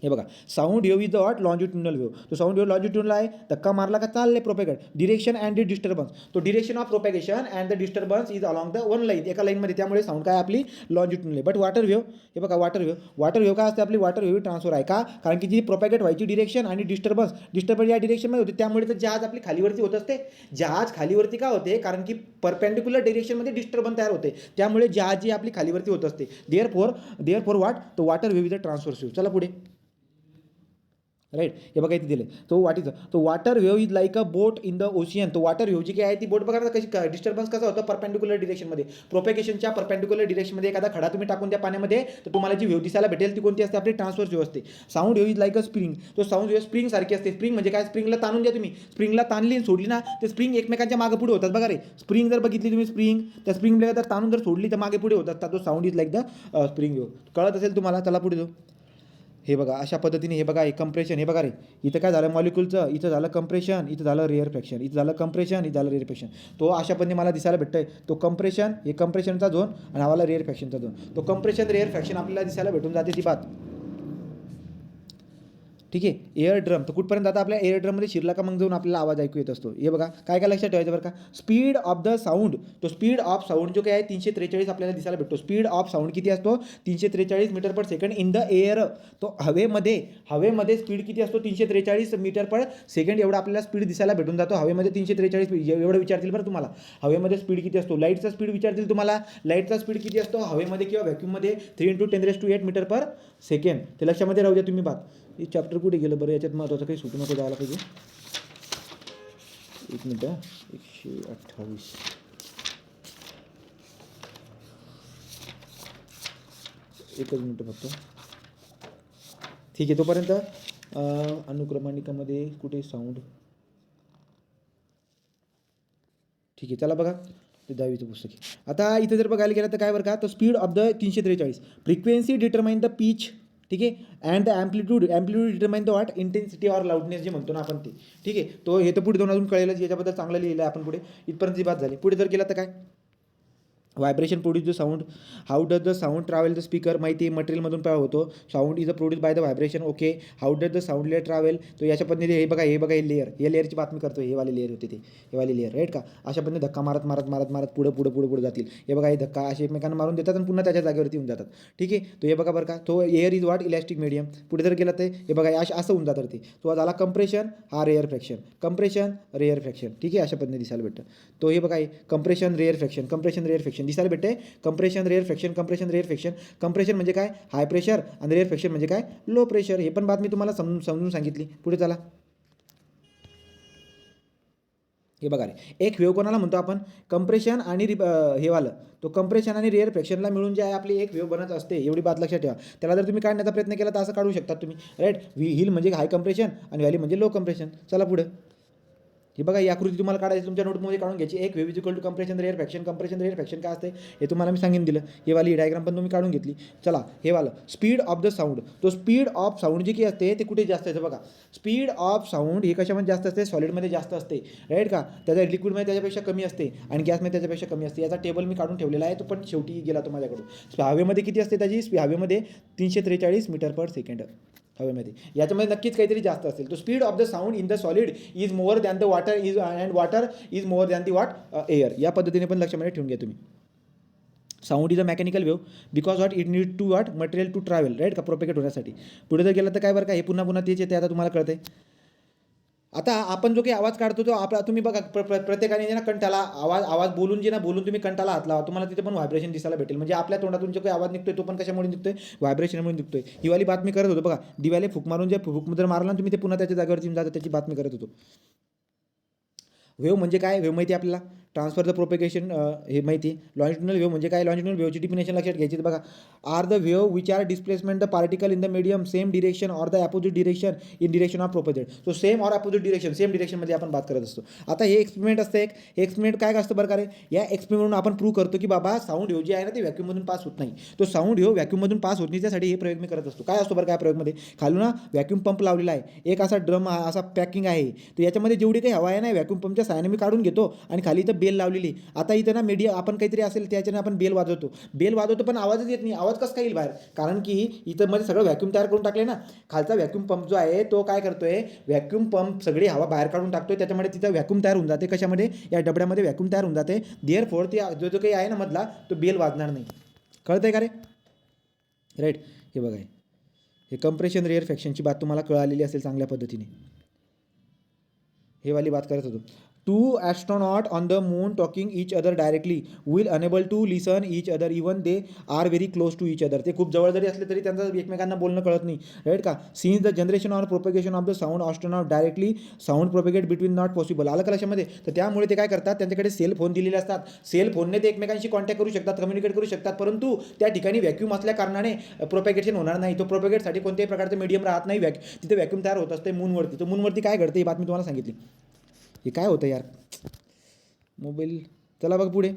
हे बघा, sound wave is the what, longitudinal wave. तो साऊंड वेव्ह लॉन्जिट्युडनल आहे, धक्का मारला का चालले propagate, direction and the disturbance. तो direction of propagation and the disturbance is along the one line, एका लाईनमध्ये, त्यामुळे साऊंड काय आपली लॉन्जिट्युडनल आहे. बट वॉटर वेव्ह, हे बघा वॉटर वेव्ह काय असते आपली, वॉटर वेव्ह ट्रान्सफर आहे का, कारण की जी प्रोपेगेट व्हायची डिरेक्शन आणि डिस्टर्बन्स या डिरेक्शनमध्ये होते, त्यामुळे तर जहाज आपली खालीवरती होत असते. जहाज खालीवरती का होते, कारण की परपेंडिक्युलर डिरेक्शनमध्ये डिस्टर्बन्स तयार होते, त्यामुळे जहाज जी आपली खालीवरती होत असते. देअरफॉर व्हॉट, तो water wave is the transfer wave. चला पुढे, राईट, हे बघा इथे दिले, तो water wave is like a boat in the ocean. तो वॉटर वेव्ह जी काय आहे ती बोट, बघा कशी डिस्टर्बन्स कसा होतं, परपेंडिक्युलर डिरेक्शनमध्ये, प्रोपेगेशनच्या परपेंडिक्युलर डिरेक्शनमध्ये एखादा खडा तुम्ही टाकून त्या पाण्यामध्ये, तर तुम्हाला जी वेव्ह दिसायला भेटेल ती कोणती असते, आपली ट्रान्सफर वेव्ह असते. Sound wave is like a spring. तो साऊंड वेव्ह स्प्रिंग सारखी असते. स्प्रिंग म्हणजे काय, स्प्रिंगला ताणून द्या तुम्ही, स्प्रिंगला ताणली आणि सोडली ना, ते स्प्रिंग एकमेकांच्या मागे पुढे होतात. बघा रे, स्प्रिंग जर बघितली तुम्ही, स्प्रिंग त्या स्प्रिंगला जर ताणून जर सोडली तर मागे पुढे होतात. तो sound is like the spring wave. कळत असेल तुम्हाला, चला पुढे जाऊ. हे बघा अशा पद्धतीने हे बघा हे कंप्रेशन हे बघा रे इथं काय झालं मॉलिक्यूलचं इथं झालं कंप्रेशन इथं झालं रेअरफॅक्शन इथं झालं कंप्रेशन इथं झालं रेअरफॅक्शन तो अशा पद्धतीने मला दिसायला भेटतंय तो कंप्रेशन हे कंप्रेशनचा झोन आणि हा वाला रेअरफॅक्शनचा झोन तो कंप्रेशन रेअरफॅक्शन आपल्याला दिसायला भेटून जाते ती बात ठीक आहे एअर ड्रम तर कुठपर्यंत आता आपल्या एअर ड्रममध्ये शिरला का मग जाऊन आपल्याला आवाज ऐकू येत असतो हे बघा काय काय लक्षात ठेवायचं बरं का स्पीड ऑफ द साऊंड तो स्पीड ऑफ साऊंड जो काय आहे 343 आपल्याला दिसायला भेटतो स्पीड ऑफ साऊंड किती असतो 343 metre per second in the air तो हवेमध्ये स्पीड किती असतो 343 मीटर पर सेकंड एवढा आपल्याला स्पीड दिसायला भेटून जातो हवेमध्ये 343 एवढं विचारतील बरं तुम्हाला हवेमध्ये स्पीड किती असतो लाईटचा स्पीड विचारतील तुम्हाला लाईटचा स्पीड किती असतो हवेमध्ये किंवा व्हॅक्यूममध्ये 3 × 10⁸ मीटर पर सेकंड ते लक्षामध्ये राहू द्या तुम्ही बात हे चॅप्टर कुठे गेलं बरं याच्यात महत्त्वाचं काही सुटू नको जायला पाहिजे एक मिनटं 128 एकच मिनटं फक्त ठीक आहे तोपर्यंत अनुक्रमणिकामध्ये कुठे साऊंड ठीक आहे चला बघा ते 10वीचं पुस्तक आहे आता इथं जर बघायला गेलं तर काय बरं का तर speed of the 343 frequency determine the pitch ठीक आहे and the amplitude determine the what intensity or loudness जे म्हणतो ना आपण ते ठीक आहे तो हे तर पुढे दोन अजून कळेलच याच्याबद्दल चांगलं लिहिलं आहे आपण पुढे इथपर्यंत जी बात झाली पुढे जर गेला तर काय vibration produce the sound how does the sound travel the speaker माहिती आहे मटेरियलमधून काय होतो sound is a produce by the vibration okay how does the sound layer travel तो याच्या पद्धतीने हे बघा हे लेअरची बातमी करतो हे वाले लेअर होते ते हे वाले लेअर राईट का अशा पद्धतीने धक्का मारत पुढे जातील हे बघा हे धक्का असे एकमेकांना मारून देतात आणि पुन्हा त्याच्या जागेवरती येऊन जातात ठीक आहे तो हे बघा बरं का तो air is what elastic medium पुढे जर गेला तर हे बघा असं होऊन जातं ते तो झाला कंप्रेशन हा रेअर फ्रॅक्शन ठीक आहे अशा पद्धतीने दिसायला भेटतं तो हे बघा कंप्रेशन रेअर फ्रॅक्शन दिसायला भेटते कंप्रेशन रेअर फ्रॅक्शन कंप्रेशन म्हणजे काय हाय प्रेशर आणि रेअर फ्रॅक्शन म्हणजे काय लो प्रेशर हे पण बात मी तुम्हाला समजून सांगितली पुढे चला हे बघा रे एक वेव्ह कोणाला म्हणतो आपण कंप्रेशन आणि हे वालं तो कंप्रेशन आणि रेअर फ्रॅक्शनला मिळून जे आहे आपली एक वेव्ह बनत असते एवढी बात लक्षात ठेवा त्याला जर तुम्ही काढण्याचा प्रयत्न केला तर असं काढू शकता तुम्ही राईट हिल म्हणजे हाय कंप्रेशन आणि व्हॅली म्हणजे लो कंप्रेशन चला पुढे हे बघा ही आकृती तुम्हाला काढायची तुमच्या नोटमध्ये काढून घ्यायची एक wave is equal to compression rarefaction काय असते हे तुम्हाला मी सांगून दिलं हे वाली डायग्राम पण तुम्ही काढून घेतली चला हे वालं स्पीड ऑफ द साऊंड तो स्पीड ऑफ साऊंड जी काही असते ते कुठे जास्त असते बघा स्पीड ऑफ साऊंड हे कशामध्ये जास्त असते सॉलिडमध्ये जास्त असते राईट का त्याच्या लिक्विडमध्ये त्याच्यापेक्षा कमी असते आणि गॅसमध्ये त्याच्यापेक्षा कमी असते याचा टेबल मी काढून ठेवलेला आहे तो पण शेवटी गेला तो माझ्याकडून हवेमध्ये किती असते त्याची हवेमध्ये 343 मीटर पर सेकंड हवेमध्ये याच्यामध्ये नक्कीच काहीतरी जास्त असेल तो speed of the sound in the solid is more than the water is and water is more than the what air या पद्धतीने पण लक्षामध्ये ठेवून घ्या तुम्ही sound is a mechanical wave because what it need to what material to travel right का propagate होण्यासाठी पुढे जर गेलं तर काय बरं का हे पुन्हा तेच येते आता तुम्हाला कळते आता आपण जो काही आवाज काढतो तो आपला तुम्ही बघा प्रत्येकाने जे ना कंठाला आवाज बोलून तुम्ही कंठाला हात लावा तुम्हाला तिथे पण व्हायब्रेशन दिसायला भेटेल म्हणजे आपल्या तोंडातून जो काही आवाज निघतोय तो पण कशामुळे निघतोय व्हायब्रेशनमुळे निघतोय ही वाली बातमी करत होतो बघा दिव्याले फूक मारून जे फूक जर मारला तुम्ही ते पुन्हा त्याच्या जागेवरती येऊन जातं त्याची बातमी करत होतो वेव्ह म्हणजे काय वेव्ह माहिती आपल्याला ट्रान्सफर द प्रोपेगेशन हे माहिती लॉन्जिट्युडनल वेव्ह म्हणजे काय लॉन्जिट्युडनल वेव्हची डिफिनेशन लक्षात घ्यायची बघा are the wave which are displacement the particle in the medium same direction or the opposite direction in direction of propagate so same or opposite direction same डिरेक्शनमध्ये आपण बात करत असतो आता हे एक्सपेरिमेंट असतं एक एक्सपेरिमेंट काय असतं बरं का रे या एक्सपेरिमेंटमधून आपण प्रूव्ह करतो की बाबा साऊंड वेव्ह जे आहे ना ते व्हॅक्यूममधून पास होत नाही तो साऊंड वेव्ह व्हॅक्यूममधून पास होत नाही त्यासाठी हे प्रयोग मी करत असतो काय असतो बरं काय प्रयोगमध्ये खालून ना व्हॅक्यूम पंप लावलेला आहे एक असा ड्रम असा पॅकिंग आहे तर याच्यामध्ये जेवढी काही हवा आहे ना व्हॅक्यूम पंपच्या साहाय्याने मी काढून घेतो आणि खाली इथं बेल लावलेली आता इथं ना मीडिया आपण काहीतरी असेल त्याच्याने आपण बेल वाजवतो पण आवाजच येत नाही आवाज कसं काय येईल बाहेर कारण की इथं मध्ये सगळं व्हॅक्यूम तयार करून टाकले ना खालचा व्हॅक्यूम पंप जो आहे तो काय करतोय व्हॅक्यूम पंप सगळी हवा बाहेर काढून टाकतोय त्याच्यामध्ये तिथं व्हॅक्यूम तयार होऊन जाते कशामध्ये या डबड्यामध्ये व्हॅक्यूम तयार होऊन जाते देअरफॉर ते जो काही आहे ना मधला तो बेल वाजणार नाही कळतंय का रे राईट हे बघा हे कंप्रेशन रेअर फ्रॅक्शनची बात तुम्हाला कळालेली असेल चांगल्या पद्धतीने हे वाली बात करत होतो Two astronauts on the moon talking each other directly will unable to listen each other even they are very close to each other. ते खूप जवळ जरी असले तरी त्यांचं एकमेकांना बोलणं कळत नाही राईट का since the generation or propagation of the sound astronaut directly sound propagate between not possible आलं का लक्षामध्ये तर त्यामुळे ते काय करतात त्यांच्याकडे सेल फोन दिलेले असतात सेल फोनने ते एकमेकांशी कॉन्टॅक्ट करू शकतात कम्युनिकेट करू शकतात परंतु त्या ठिकाणी व्हॅक्यूम असल्या कारणाने प्रोपेगेशन होणार नाही तो प्रोपेगेटसाठी कोणत्याही प्रकारचं मीडियम राहत नाही तिथे व्हॅक्यूम तयार होत असते मूनवरती तो मूनवरती काय घडते ही बात मी तुम्हाला सांगितली हे काय होतं यार मोबाईल चला बघ पुढे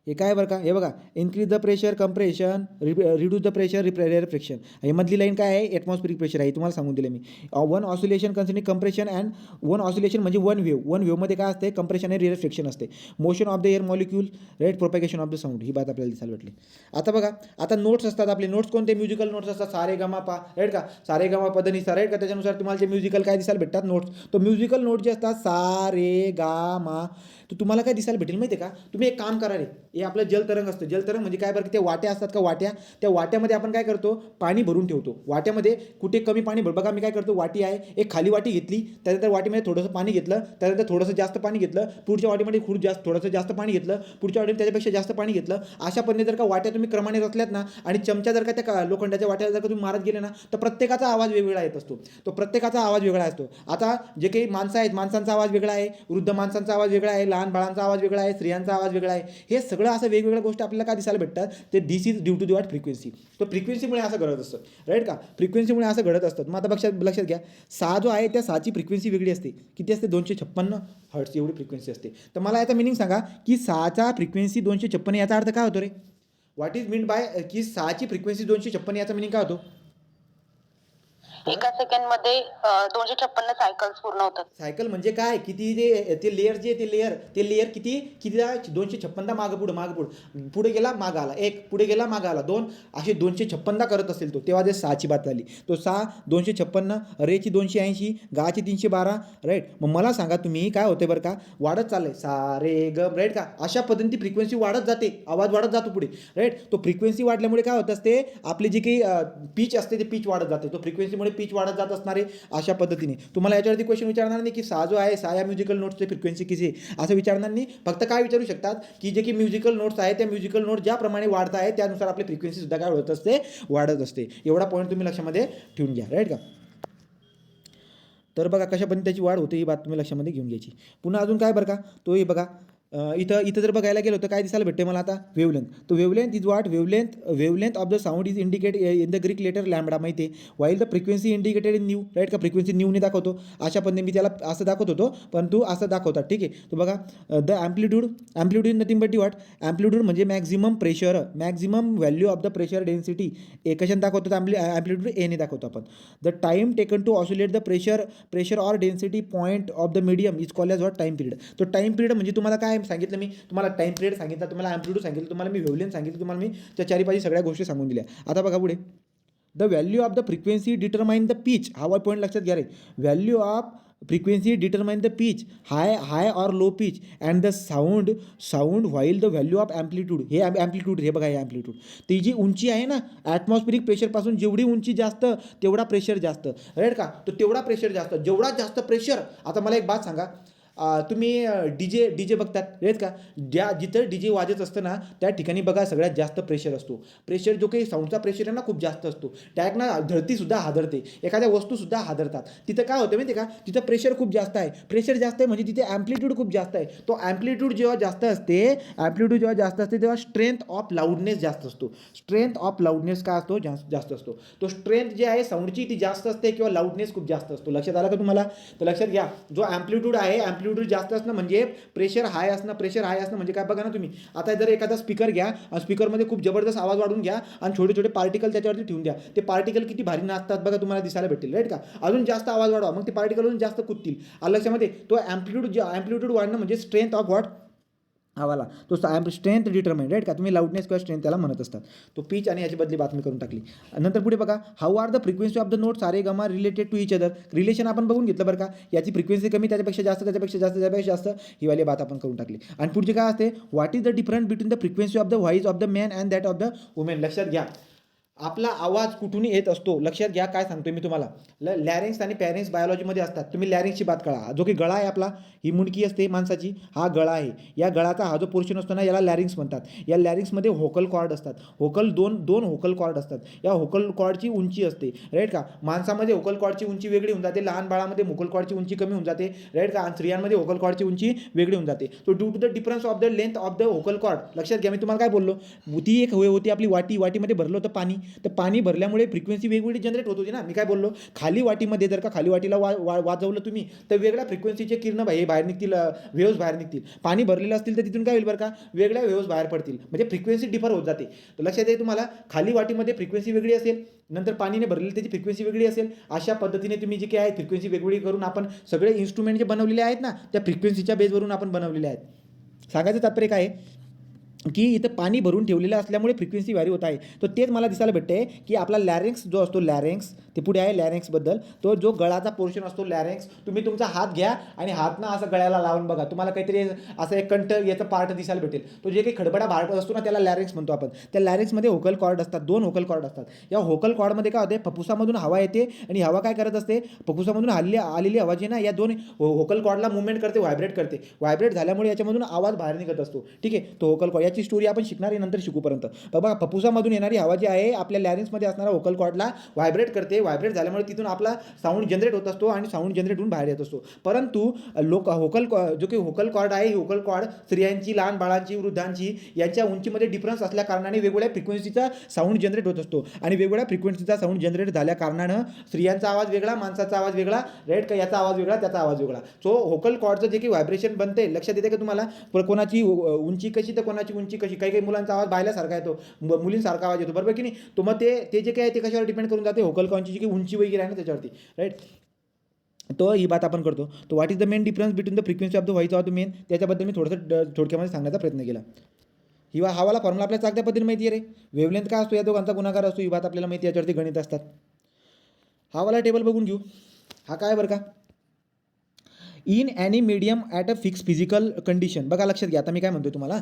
हे काय बरं का, हे बघा, increase the pressure compression, reduce the pressure reflection. हे मधली लाईन काय आहे, ॲटमॉस्फिरिक प्रेशर आहे, तुम्हाला सांगून दिलं मी. One oscillation considering compression and one oscillation म्हणजे वन वेव्हमध्ये काय असते, कंप्रेशन आणि रिफ्लेक्शन असते. Motion of the air molecule, right, propagation of the sound, ही बात आपल्याला दिसायला भेटली. आता बघा, आता नोट्स असतात आपले, नोट्स कोणते, म्युझिकल नोट्स असतात, सारे गमा पा, राईट का, सारे गमा पदनिसा, राईट का, त्याच्यानुसार तुम्हाला जे म्युझिकल काय दिसायला भेटतात नोट्स. तो म्युझिकल नोट जे असतात सा रे गा मा, तर तुम्हाला काय दिसायला भेटेल माहिती आहे का, तुम्ही एक काम करा रे, हे आपलं जलतरंग असतं. जलतरंग म्हणजे काय बरं, की ते वाट्या असतात का, वाट्या, त्या वाट्यामध्ये आपण काय करतो, पाणी भरून ठेवतो. वाट्यामध्ये कुठे कमी पाणी भर, बघा मी काय करतो, वाटी आहे, एक खाली वाटी घेतली, त्यानंतर वाटीमध्ये थोडंसं पाणी घेतलं, त्यानंतर थोडंसं जास्त पाणी घेतलं, पुढच्या वाटीमध्ये थोडंसं जास्त पाणी घेतलं, पुढच्या वाटीमध्ये त्याच्यापेक्षा जास्त पाणी घेतलं. अशा पद्धतीने जर का वाट्या तुम्ही क्रमाने रचल्यात ना, आणि चमचा जर का त्या लोखंडाच्या वाट्याला जर का तुम्ही मारत गेले ना, तर प्रत्येकाचा आवाज वेगवेगळा येत असतो. तो प्रत्येकाचा आवाज वेगळा असतो. आता जे काही माणसं आहेत, माणसांचा आवाज वेगळा आहे, वृद्ध माणसांचा आवाज वेगळा आहे, लहान बाळांचा आवाज वेगळा आहे, स्त्रियांचा आवाज वेगळा आहे. हे सगळं असं वेगवेगळ्या गोष्टी आपल्याला काय दिसायला भेटतात, ते this is due to the frequency. तो फ्रिक्वेन्सीमुळे असं घडत असतं, राईट का, फ्रिक्वेन्सीमुळे असं घडत असतं. मग आता लक्षात घ्या, सा जो आहे त्या साची फ्रिक्वेन्सी वेगळी असते. किती असते, 256 हर्ट्स एवढी फ्रिक्वेन्सी असते. तर मला याचा मिनिंग सांगा, की साचा फ्रिक्वेन्सी 256, याचा अर्थ काय होतो रे, व्हॉट इज मीन बाय की साची फ्रिक्वेन्सी 256, याचा मिनिंग काय होतो. एका सेकंडमध्ये 256 सायकल्स पूर्ण होतात. सायकल म्हणजे काय, किती ते लेअर जे ते लेअर कितीदा 256दा पुढे गेला मागं आला, एक पुढे गेला मागं आला, दोन, असे 256दा करत असेल तो, तेव्हा जे साची बात झाली. तो सा 256, रेची 280, गाची 312, राईट. मग मला सांगा तुम्ही, काय होते बरं का, वाढत चाललंय सा रे ग, राईट का, अशा पद्धतीने फ्रिक्वेन्सी वाढत जाते, आवाज वाढत जातो पुढे, राईट. तो फ्रिक्वेन्सी वाढल्यामुळे काय होत असते, आपली जी काही पिच असते ते पिच वाढत जाते. तो फ्रिक्वेन्सीमुळे पिच वाढत जात असणारे अशा पद्धतीने. तुम्हाला याच्यावरती क्वेश्चन विचारणार नाही की सा जो आहे, सा या म्युझिकल नोट्सची फ्रिक्वेन्सी किती आहे असं विचारणार नाही. फक्त काय विचारू शकतात, की जे की म्युझिकल नोट्स आहे, त्या म्युझिकल नोट ज्याप्रमाणे वाढत आहे त्यानुसार आपली फ्रिक्वेन्सी सुद्धा काय होत असते, वाढत असते. एवढा पॉईंट तुम्ही लक्षामध्ये ठेवून घ्या, राईट का. तर बघा कशा पद्धतीने त्याची वाढ होते, ही बात तुम्ही लक्षामध्ये घेऊन घ्यायची. पुन्हा अजून काय बरं का, तो हे बघा, इथं जर बघायला गेलो तर काय दिसायला भेटते मला आता, वेवलेंथ. तो wavelength is what, wavelength of the sound is indicate in the Greek letter lambda, माहिती आहे. While the frequency indicated in nu, right का, फ्रिक्वेन्सी न्यूने दाखवतो. अशा पद्धतीने मी त्याला असं दाखवत होतो, परंतु असं दाखवतात, ठीक आहे. तो बघा, the amplitude is nothing but what, amplitude म्हणजे maximum pressure, maximum value of the pressure density. कशाने दाखवतो, ॲम्प्लिट्यूड एने दाखवतो आपण. The time taken to oscillate the pressure or density point of the medium is called as what, time period. तो time period म्हणजे तुम्हाला काय सांगितलं मी, तुम्हाला टाईम पिरियड सांगितलं, तुम्हाला ॲम्प्लिट्यूड सांगितलं, तुम्हाला मी वेवलेंथ सांगितलं, तुम्हाला मी त्या चारी पाची सगळ्या गोष्टी सांगून दिल्या. आता बघा पुढे, the value of the frequency determine the pitch. हा पॉईंट लक्षात घ्या रे, value of frequency determine the pitch, high or low pitch and the sound while the value of amplitude. हे ॲम्प्लिट्यूड, हे बघा, हे ॲम्प्लिट्यूड. ती जी उंची आहे ना, ॲटमॉस्फिरिक प्रेशरपासून जेवढी उंची जास्त तेवढा प्रेशर जास्त, राईट का. तो तेवढा प्रेशर जास्त, जेवढा जास्त प्रेशर. आता मला एक बात सांगा, तुम्ही डीजे बघतात, राईट का, जिथं डीजे वाजत असतं ना, त्या ठिकाणी बघा सगळ्यात जास्त प्रेशर असतो. प्रेशर जो काही साऊंडचा प्रेशर आहे ना, खूप जास्त असतो. डायरेक्ट ना धरतीसुद्धा हादरते, एखाद्या वस्तूसुद्धा हादरतात. तिथं काय होतं माहिती आहे का, तिथं प्रेशर खूप जास्त आहे. प्रेशर जास्त आहे म्हणजे तिथे ॲम्प्लिट्यूड खूप जास्त आहे. तो ॲम्प्लिट्यूड जेव्हा जास्त असते तेव्हा स्ट्रेंथ ऑफ लाऊडनेस जास्त असतो. स्ट्रेंथ ऑफ लाऊडनेस काय असतो, जास्त असतो. तो स्ट्रेंथ जे आहे साऊंडची ती जास्त असते, किंवा लाऊडनेस खूप जास्त असतो. लक्षात आलं का तुम्हाला. तर लक्षात घ्या, जो ॲम्प्लिट्यूड आहे, ॲम्प्लिट्यूड जास्त असणं म्हणजे प्रेशर हाय असणं म्हणजे काय, बघा ना तुम्ही. आता जर एखादा स्पीकर घ्या, स्पीकरमध्ये खूप जबरदस्त आवाज वाढवून घ्या आणि छोटे छोटे पार्टिकल त्याच्यावरती ठेवून द्या. ते पार्टिकल किती भारी नाचतात बघा, तुम्हाला दिसायला भेटेल, राईट का. अजून जास्त आवाज वाढवा, मग ते पार्टिकल अजून जास्त कुदतील. लक्षामध्ये, तो ॲम्प्लिट्यूड वाढणं म्हणजे स्ट्रेंथ ऑफ व्हॉट, आवाला. तो स्ट्रेंथ डिटरमाइन, राईट का. तुम्ही लाऊडनेस किंवा स्ट्रेंथ त्याला म्हणत असतात. तो पिच आणि याची बदली बातमी करून टाकली. नंतर पुढे बघा, how are the frequency of the note sa re ga ma related to each other. Relation आपण बघून घेतलं बरं का. याची फ्रिक्वेन्सी कमी, त्याच्यापेक्षा जास्त ही वाली बात आपण करून टाकली. आणि पुढची काय असते, what is the difference between the frequency of the voice of the man and that of the women. लक्षात घ्या, आपला आवाज कुठून येत असतो. लक्षात घ्या, काय सांगतोय मी तुम्हाला. लॅरिंग्स आणि पॅरेंट्स बायोलॉजीमध्ये असतात. तुम्ही लॅरिंग्सची बात करा. जो की गळा आहे आपला, ही मुंडकी असते माणसाची, हा गळा आहे. या गळाचा हा जो पोर्शन असतो ना, याला लॅरिंग्स म्हणतात. या लॅरिंग्समध्ये व्होकल कॉर्ड असतात. दोन व्होकल कॉर्ड असतात. या व्होकल कॉर्डची उंची असते, राईट का. माणसामध्ये व्होकल कॉर्डची उंची वेगळी होऊन जाते, लहान बाळामध्ये व्होकल कॉर्डची उंची कमी होऊन जाते, राईट का. आणि स्त्रियांमध्ये व्होकल कॉर्डची उंची वेगळी होऊन जाते. तो due to the difference of the length of the vocal cord. लक्षात घ्या, मी तुम्हाला काय बोललो, ती एक होती आपली वाटीमध्ये भरलं होतं पाणी, तर पाणी भरल्यामुळे फ्रिक्वेन्सी वेगवेगळी जनरेट होत होती ना. मी काय बोललो, खाली वाटीमध्ये जर का खाली वाटीला वाजवलं तुम्ही तर वेगळ्या फ्रिक्वेन्सीचे किरण हे बाहेर निघतील, वेव्हज बाहेर निघतील. पाणी भरलेलं असतील तर तिथून काय होईल बरं का, वेगळ्या वेव्हज बाहेर पडतील, म्हणजे फ्रिक्वेन्सी डिफर होत जाते. तर लक्षात येईल तुम्हाला, खाली वाटीमध्ये फ्रिक्वेन्सी वेगळी असेल, नंतर पाणीने भरलेली त्याची फ्रिक्वेन्सी वेगळी असेल. अशा पद्धतीने तुम्ही जे काही आहे फ्रिक्वेन्सी वेगवेगळी करून आपण सगळे इन्स्ट्रुमेंट जे बनवलेले आहेत ना, त्या फ्रिक्वेन्सीच्या बेसवरून आपण बनवलेले आहेत. सांगायचं तात्पर्य काय आहे की इथं पाणी भरून ठेवलेलं असल्यामुळे फ्रिक्वेन्सी व्हॅरी होत आहे. तर तेच मला दिसायला भेटते की आपला लॅरेंक्स जो असतो, लॅरेंक्स ते पुढे आहे लॅरेंक्सबद्दल, तो जो गळाचा पोर्शन असतो लॅरेंक्स, तुम्ही तुमचा हात घ्या आणि हात ना असं गळ्याला लावून बघा, तुम्हाला काहीतरी असं एक कंठ याचा पार्ट दिसायला भेटेल. तो जे काही खडबडा भाग असतो ना त्याला लॅरेंक्स म्हणतो आपण. त्या लॅरेंक्समध्ये होकल कॉर्ड असतात, 2 होकल कॉर्ड असतात. या होकल कॉर्डमध्ये काय होते, फुफ्फुसामधून हवा येते आणि हवा काय करत असते, फुफ्फुसामधून आलेली हवा जी ना या 2 होकल कॉर्डला मुवमेंट करते, व्हायब्रेट करते. व्हायब्रेट झाल्यामुळे याच्यामधून आवाज बाहेर निघत असतो. ठीक आहे, तो होकल कॉर्ड याची स्टोरी आपण शिकणार आहे नंतर शिकूपर्यंत. बघा, फुफ्फुसामधून येणारी हवा जी आहे आपल्या लॅरेंक्समध्ये असणारा होकल कॉर्डला व्हायब्रेट करते. व्हायब्रेट झाल्यामुळे तिथून आपला साऊंड जनरेट होत असतो आणि साऊंड जनरेट होऊन बाहेर येत असतो. परंतु जो काही होकल कॉर्ड आहे, ही होकल कॉर्ड स्त्रियांची, लहान बाळांची, वृद्धांची यांच्या उंचीमध्ये डिफरन्स असल्या कारणाने वेगवेगळ्या फ्रिक्वेन्सीचा साऊंड जनरेट होत असतो आणि वेगवेगळ्या फ्रिक्वेन्सीचा साऊंड जनरेट झाल्या कारणानं स्त्रियांचा आवाज वेगळा, माणसाचा आवाज वेगळा, राईट का, याचा आवाज वेगळा, त्याचा आवाज वेगळा. सो होकल कॉर्डचं जे काही व्हायब्रेशन बनते, लक्षात येते का तुम्हाला, कोणाची उंची कशी तर कोणाची उंची कशी. काही काही मुलांचा आवाज बायल्यासारखा येतो, मुलींसारखा आवाज येतो, बरोबर की नाही. तो मग ते जे काही आहे ते कशावर डिपेंड करून जाते, होकल कॉर्डची जी काही उंची वगैरे आहे ना त्याच्यावरती, राईट. तो ही बात आपण करतो. तो what is the main difference between the frequency of the voice of the main, त्याच्याबद्दल मी थोडंसं थोडक्यामध्ये सांगण्याचा प्रयत्न केला. हा वाला फॉर्म्युला आपल्याला चांगल्या पद्धतीने माहिती आहे रे. वेवलेंथ काय असतो, या दोघांचा गुणाकार असतो, ही बात आपल्याला माहिती आहे, याच्यावरती गणित असतात. हा वाला टेबल बघून घेऊ. हा काय बरं का, in any medium at a fix physical condition. बघा लक्षात घ्या, आता मी काय म्हणतो तुम्हाला,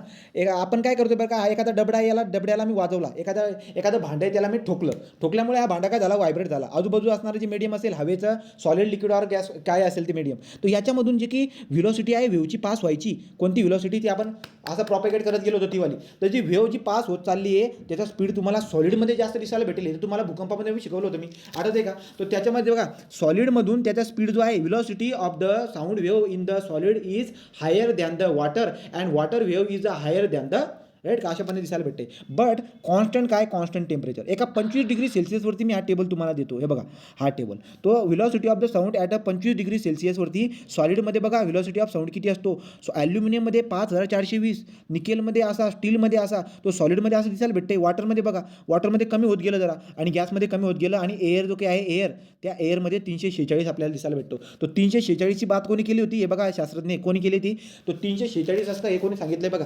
आपण काय करतो बरं का, एखादा डबडा आहे, याला डबड्याला मी वाजवला, एखादं भांडं आहे त्याला मी ठोकल्यामुळे हा भांडा काय झाला, व्हायब्रेट झाला. आजूबाजू असणारं जे मीडियम असेल, हवेचं, सॉलिड, लिक्विड ऑर गॅस काय असेल ते मीडियम, तर याच्यामधून जे की व्हिलॉसिटी आहे वेव्हची पास व्हायची, कोणती व्हिलॉसिटी ती आपण असं प्रॉपेगेट करत गेलो होतो तीवाली, तर जी वेव्ह जी पास होत चालली आहे त्याचा स्पीड तुम्हाला सॉलिडमध्ये जास्त दिसायला भेटेल. हे तुम्हाला भूकंपामध्ये मी शिकवलं होतं, मी आठवते का. तो त्याच्यामध्ये बघा, सॉलिडमधून त्याचा स्पीड जो आहे, velocity of the sound wave in the solid is higher than the water and water wave is higher than the, right का, अशा पद्धतीने दिसायला भेटते. बट कॉन्स्टंट काय, कॉन्स्टंट टेम्परेचर. एका 25 डिग्री सेल्सिअसवरती मी हा टेबल तुम्हाला देतो. हे बघा हा टेबल, तो velocity of the sound at a 25 degree सेल्सिअसवरती. सॉलिडमध्ये बघा व्हिलॉसिटी ऑफ साऊंड किती असतो, ॲल्युमिनियममध्ये 5420, निकेलमध्ये असा, स्टीलमध्ये असा, तो सॉलिडमध्ये असं दिसायला भेटते. वॉटरमध्ये बघा, वॉटरमध्ये कमी होत गेलं जरा आणि गॅसमध्ये कमी होत गेलं, आणि एअर जो काही आहे एअर, त्या एअरमध्ये 346 आपल्याला दिसायला भेटतो. तो 346ची बात कोणी केली होती, हे बघा शास्त्रज्ञ कोणी केली ती, तो 346 असतं हे कोणी सांगितलंय बघा,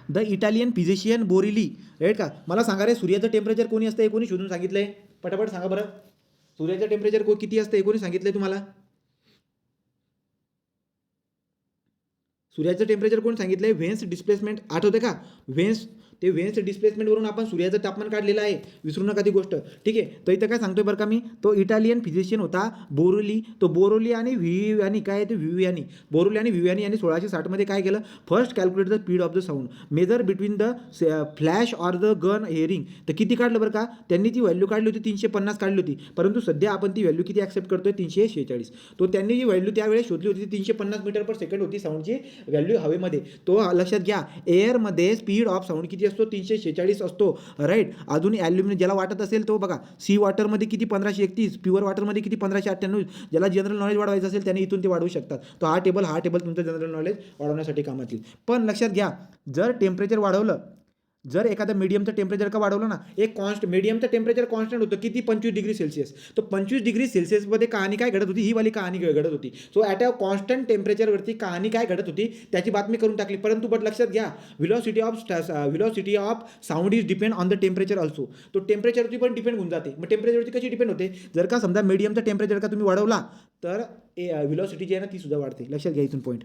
द इटालियन फिजिशियन बोरिली, राईट का. मला सांगा रे, सूर्याचं टेम्परेचर कोणी असतं हे कोणी शोधून सांगितलंय, पटापट सांगा बरं. सूर्याचं टेम्परेचर किती असतं हे कोणी सांगितलंय तुम्हाला, सूर्याचं टेम्परेचर कोण सांगितलंय, व्हेन्स डिस्प्लेसमेंट, आठवते का, ते व्हेन्स डिस्प्लेसमेंटवरून आपण सूर्याचं तापमान काढलेलं आहे, विसरू नका ती गोष्ट. ठीक आहे, तर इथं काय सांगतोय बरं का मी, तो इटालियन फिजिशियन होता बोरोली. तो बोरोली आणि व्हिवियानी, काय आहे ते व्हिवियानी, बोरोली आणि व्हिवियानी यांनी 1660 काय केलं, first calculate the speed of the sound measure between the flash or the gun hearing. तर किती काढलं बरं का, त्यांनी ती व्हॅल्यू काढली होती 350 काढली होती, परंतु सध्या आपण ती व्हॅल्यू किती ॲक्सेप्ट करतोय, 346. तो त्यांनी जी व्हॅल्यू त्यावेळेस शोधली होती ती 350 मीटर पर सेकंड होती साऊंडची व्हॅल्यू हवेमध्ये. तो लक्षात घ्या, एअरमध्ये स्पीड ऑफ साऊंड किती असतो, 346 असतो, राईट. अजून ॲल्युमिनियम ज्याला वाटत असेल तो बघा, सी वॉटरमध्ये किती 1531, प्युअर वॉटरमध्ये किती 1598. ज्याला जनरल नॉलेज वाढवायचं असेल त्याने इथून ते वाढवू शकतात. तो हा टेबल तुमचं जनरल नॉलेज वाढवण्यासाठी कामात येईल. पण लक्षात घ्या, जर टेम्परेचर वाढवलं, जर एखादं मीडियमचं टेम्परेचर का वाढवलं ना, एक मीडियमचं टेम्परेचर कॉन्स्टंट होतं किती, 25 डिग्री सेल्सिअस. तर 25 डिग्री सेल्सिअसमध्ये कहाणी काय घडत होती, ही वाली कहाणी घडत होती. सो ॲट अ कॉन्स्टंट टेम्परेचरवरती कहाणी काय घडत होती त्याची बातमी करून टाकली. परंतु बट लक्षात घ्या, velocity of sound is depend on the temperature also. तो टेम्परेचरवरती पण डिपेंड होऊन जाते. मग टेम्परेचरवरती कशी डिपेंड होते, जर का समजा मीडियमचं टेम्परेचर का तुम्ही वाढवला तर व्हिलॉसिटी जी आहे ना ती सुद्धा वाढते. लक्षात घ्या इथून point,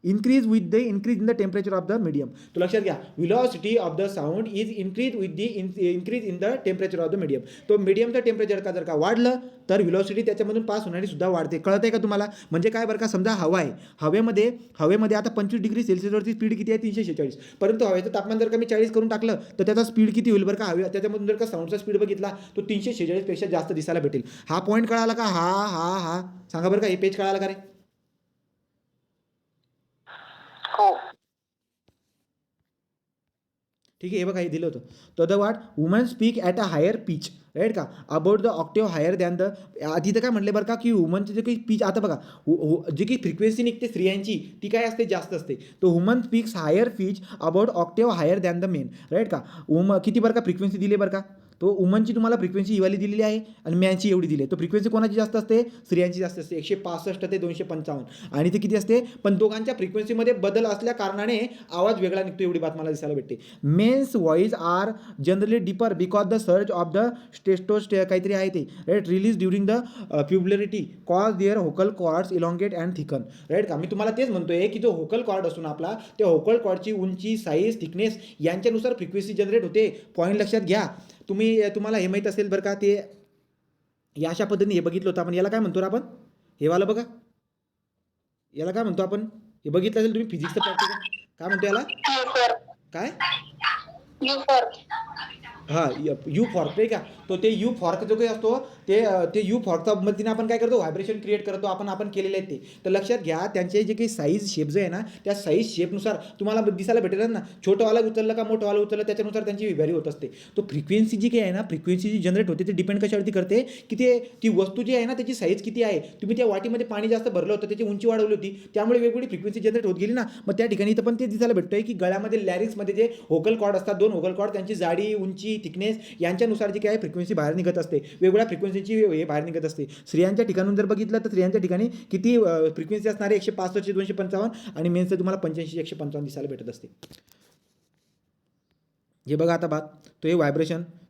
increase with the increase in the temperature of the medium. तो लक्षात घ्या, velocity of the sound is increase with the increase in the temperature of the medium. तो मीडियमचं टेम्परेचर का जर का वाढलं तर व्हिलॉसिटी त्याच्यामधून पास होणारी सुद्धा वाढते. कळत आहे का तुम्हाला, म्हणजे काय बरं का, समजा हवा आहे, हवेमध्ये आता 25 डिग्री सेल्सिअसवरती स्पीड किती आहे, 346. परंतु हवेचं तापमान जर का मी 40 करून टाकलं तर त्याचा स्पीड किती होईल बरं का, त्याच्यामधून जर का साऊंडचा स्पीड बघितला तो 346 पेक्षा जास्त दिसायला भेटेल. हा पॉईंट कळाला का, हा सांगा बरं का, हे पेज कळाला का रे. हो. ठीक आहे, हे बघा हे दिलं होतं. तर the what woman speak at a higher pitch, right का, about the octave higher than the, आधी तर काय म्हटले बरं का की वुमनचं जे काही पिच, आता बघा जी काही फ्रिक्वेन्सी निघते स्त्रियांची ती काय असते, जास्त असते. तर woman speaks higher pitch about octave higher than the men, right का. किती बरं का फ्रिक्वेन्सी दिली बरं का, तो वुमनची तुम्हाला फ्रिक्वेन्सी ही वाली दिलेली आहे आणि मॅनची एवढी दिली आहे. तो फ्रिक्वेन्सी कोणाची जास्त असते, स्त्रियांची जास्त असते, 165 ते 255. आणि ते किती असते, पण दोघांच्या फ्रिक्वेन्सीमध्ये बदल असल्या कारणाने आवाज वेगळा निघतो, एवढी बात मला दिसायला भेटते. Men's voice are generally deeper because the search of the काहीतरी आहे ते, right, release during the puberty cause their vocal cords elongate and thicken, right का. मी तुम्हाला तेच म्हणतोय की जो होकल कॉर्ड असतो ना आपला, त्या होकल कॉर्डची उंची, साईज, थिकनेस यांच्यानुसार फ्रिक्वेन्सी जनरेट होते. पॉईंट लक्षात घ्या. तुम्हाला हे माहीत असेल बरं का, ते या अशा पद्धतीने हे बघितलं होतं आपण. याला काय म्हणतो आपण, हे वाला बघा, याला काय म्हणतो आपण, हे बघितलं असेल तुम्ही फिजिक्सचं प्रॅक्टिकल, काय म्हणतो याला, काय, हां, यू फॉर्क, नाही का. तो ते यू फॉर्क जो काही असतो ते यू फॉर्कच्या मदतीने आपण काय करतो, व्हायब्रेशन क्रिएट करतो, आपण केलेले आहेत ते. तर लक्षात घ्या, त्यांचे जे काही साईज शेप जे आहे ना, त्या साईज शेपनुसार तुम्हाला दिसायला भेटेल ना, छोटंवाला उचललं का मोठंवाला उचललं, त्याच्यानुसार त्यांची व्हॅरी होत असते. तो फ्रिक्वेन्सी जी काही आहे ना, फ्रिक्वेन्सी जी जनरेट होते ते डिपेंड कशावरती करते, की ती वस्तू जी आहे ना त्याची साईज किती आहे. तुम्ही त्या वाटीमध्ये पाणी जास्त भरलं होतं, त्याची उंची वाढवली होती, त्यामुळे वेगवेगळी फ्रिक्वेन्सी जनरेट होत गेली ना. मग त्या ठिकाणी इथं पण ते दिसायला भेटतंय की गळ्यामध्ये लॅरिंक्समध्ये जे होकल कॉर्ड असतात, 2 होकल कॉर्ड, त्यांची जाडी, उंची, थिकनेस यांच्यानुसार जी काय फ्रिक्वेन्सी बाहेर निघत असते, वेगवेगळ्या फ्रिक्वेन्सीची हे बाहेर निघत असते. स्त्रियांच्या ठिकाणून जर बघितलं तर स्त्रियांच्या ठिकाणी किती फ्रिक्वेन्सी असणार आहे, 165 ते 255, आणि मेन्सचं तुम्हाला 85 ते 155 दिसायला भेटत असते. हे बघा आता बात, तो हे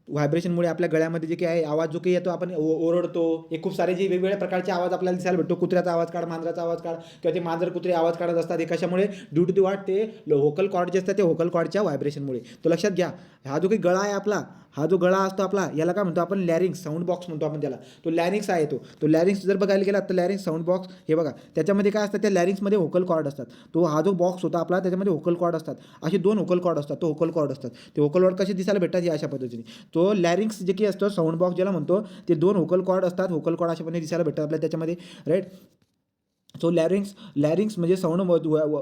व्हायब्रेशनमुळे आपल्या गळ्यामध्ये जे काही आहे आवाज जो काही येतो, आपण ओरडतो, हे खूप सारे जे वेगवेगळ्या प्रकारचे आवाज आपल्याला दिसायला भेटतो. कुत्र्याचा आवाज काढ, मांजराचा आवाज काढ, किंवा ते मांजर कुत्रे आवाज काढत असतात. हे कशामुळे, ड्यू टू दी वाट, ते व्होकल कॉर्ड जे असतात ते व्होकल कॉर्डच्या व्हायब्रेशनमुळे. तो लक्षात घ्या. हा जो काही गळा आहे आपला, हा जो गळा असतो आपला, याला काय म्हणतो आपण, लॅरिंक्स, साऊंड बॉक्स म्हणतो आपण त्याला. तो लॅरिंक्स आहे. तो लॅरिंक्स जर बघायला गेला तर लॅरिंक्स, साऊंड बॉक्स, हे बघा त्याच्यामध्ये काय असतं, त्या लॅरिंक्समध्ये व्होकल कॉर्ड असतात. तो हा जो बॉक्स होता आपला, त्याच्यामध्ये व्होकल कॉर्ड असतात. असे 2 व्होकल कॉर्ड असतात, तो व्होकल कॉर्ड असतात. ते व्होकल कॉर्ड कसे दिसायला भेटतात, हे अशा पद्धतीने. तो लॅरिंक्स जे काही असतो, साऊंड बॉक्स ज्याला म्हणतो, ते 2 व्होकल कॉर्ड असतात. व्होकल कॉर्ड अशा पद्धतीने दिसायला भेटतात आपल्याला त्याच्यामध्ये, राईट. सो लॅरिंक्स म्हणजे साऊंड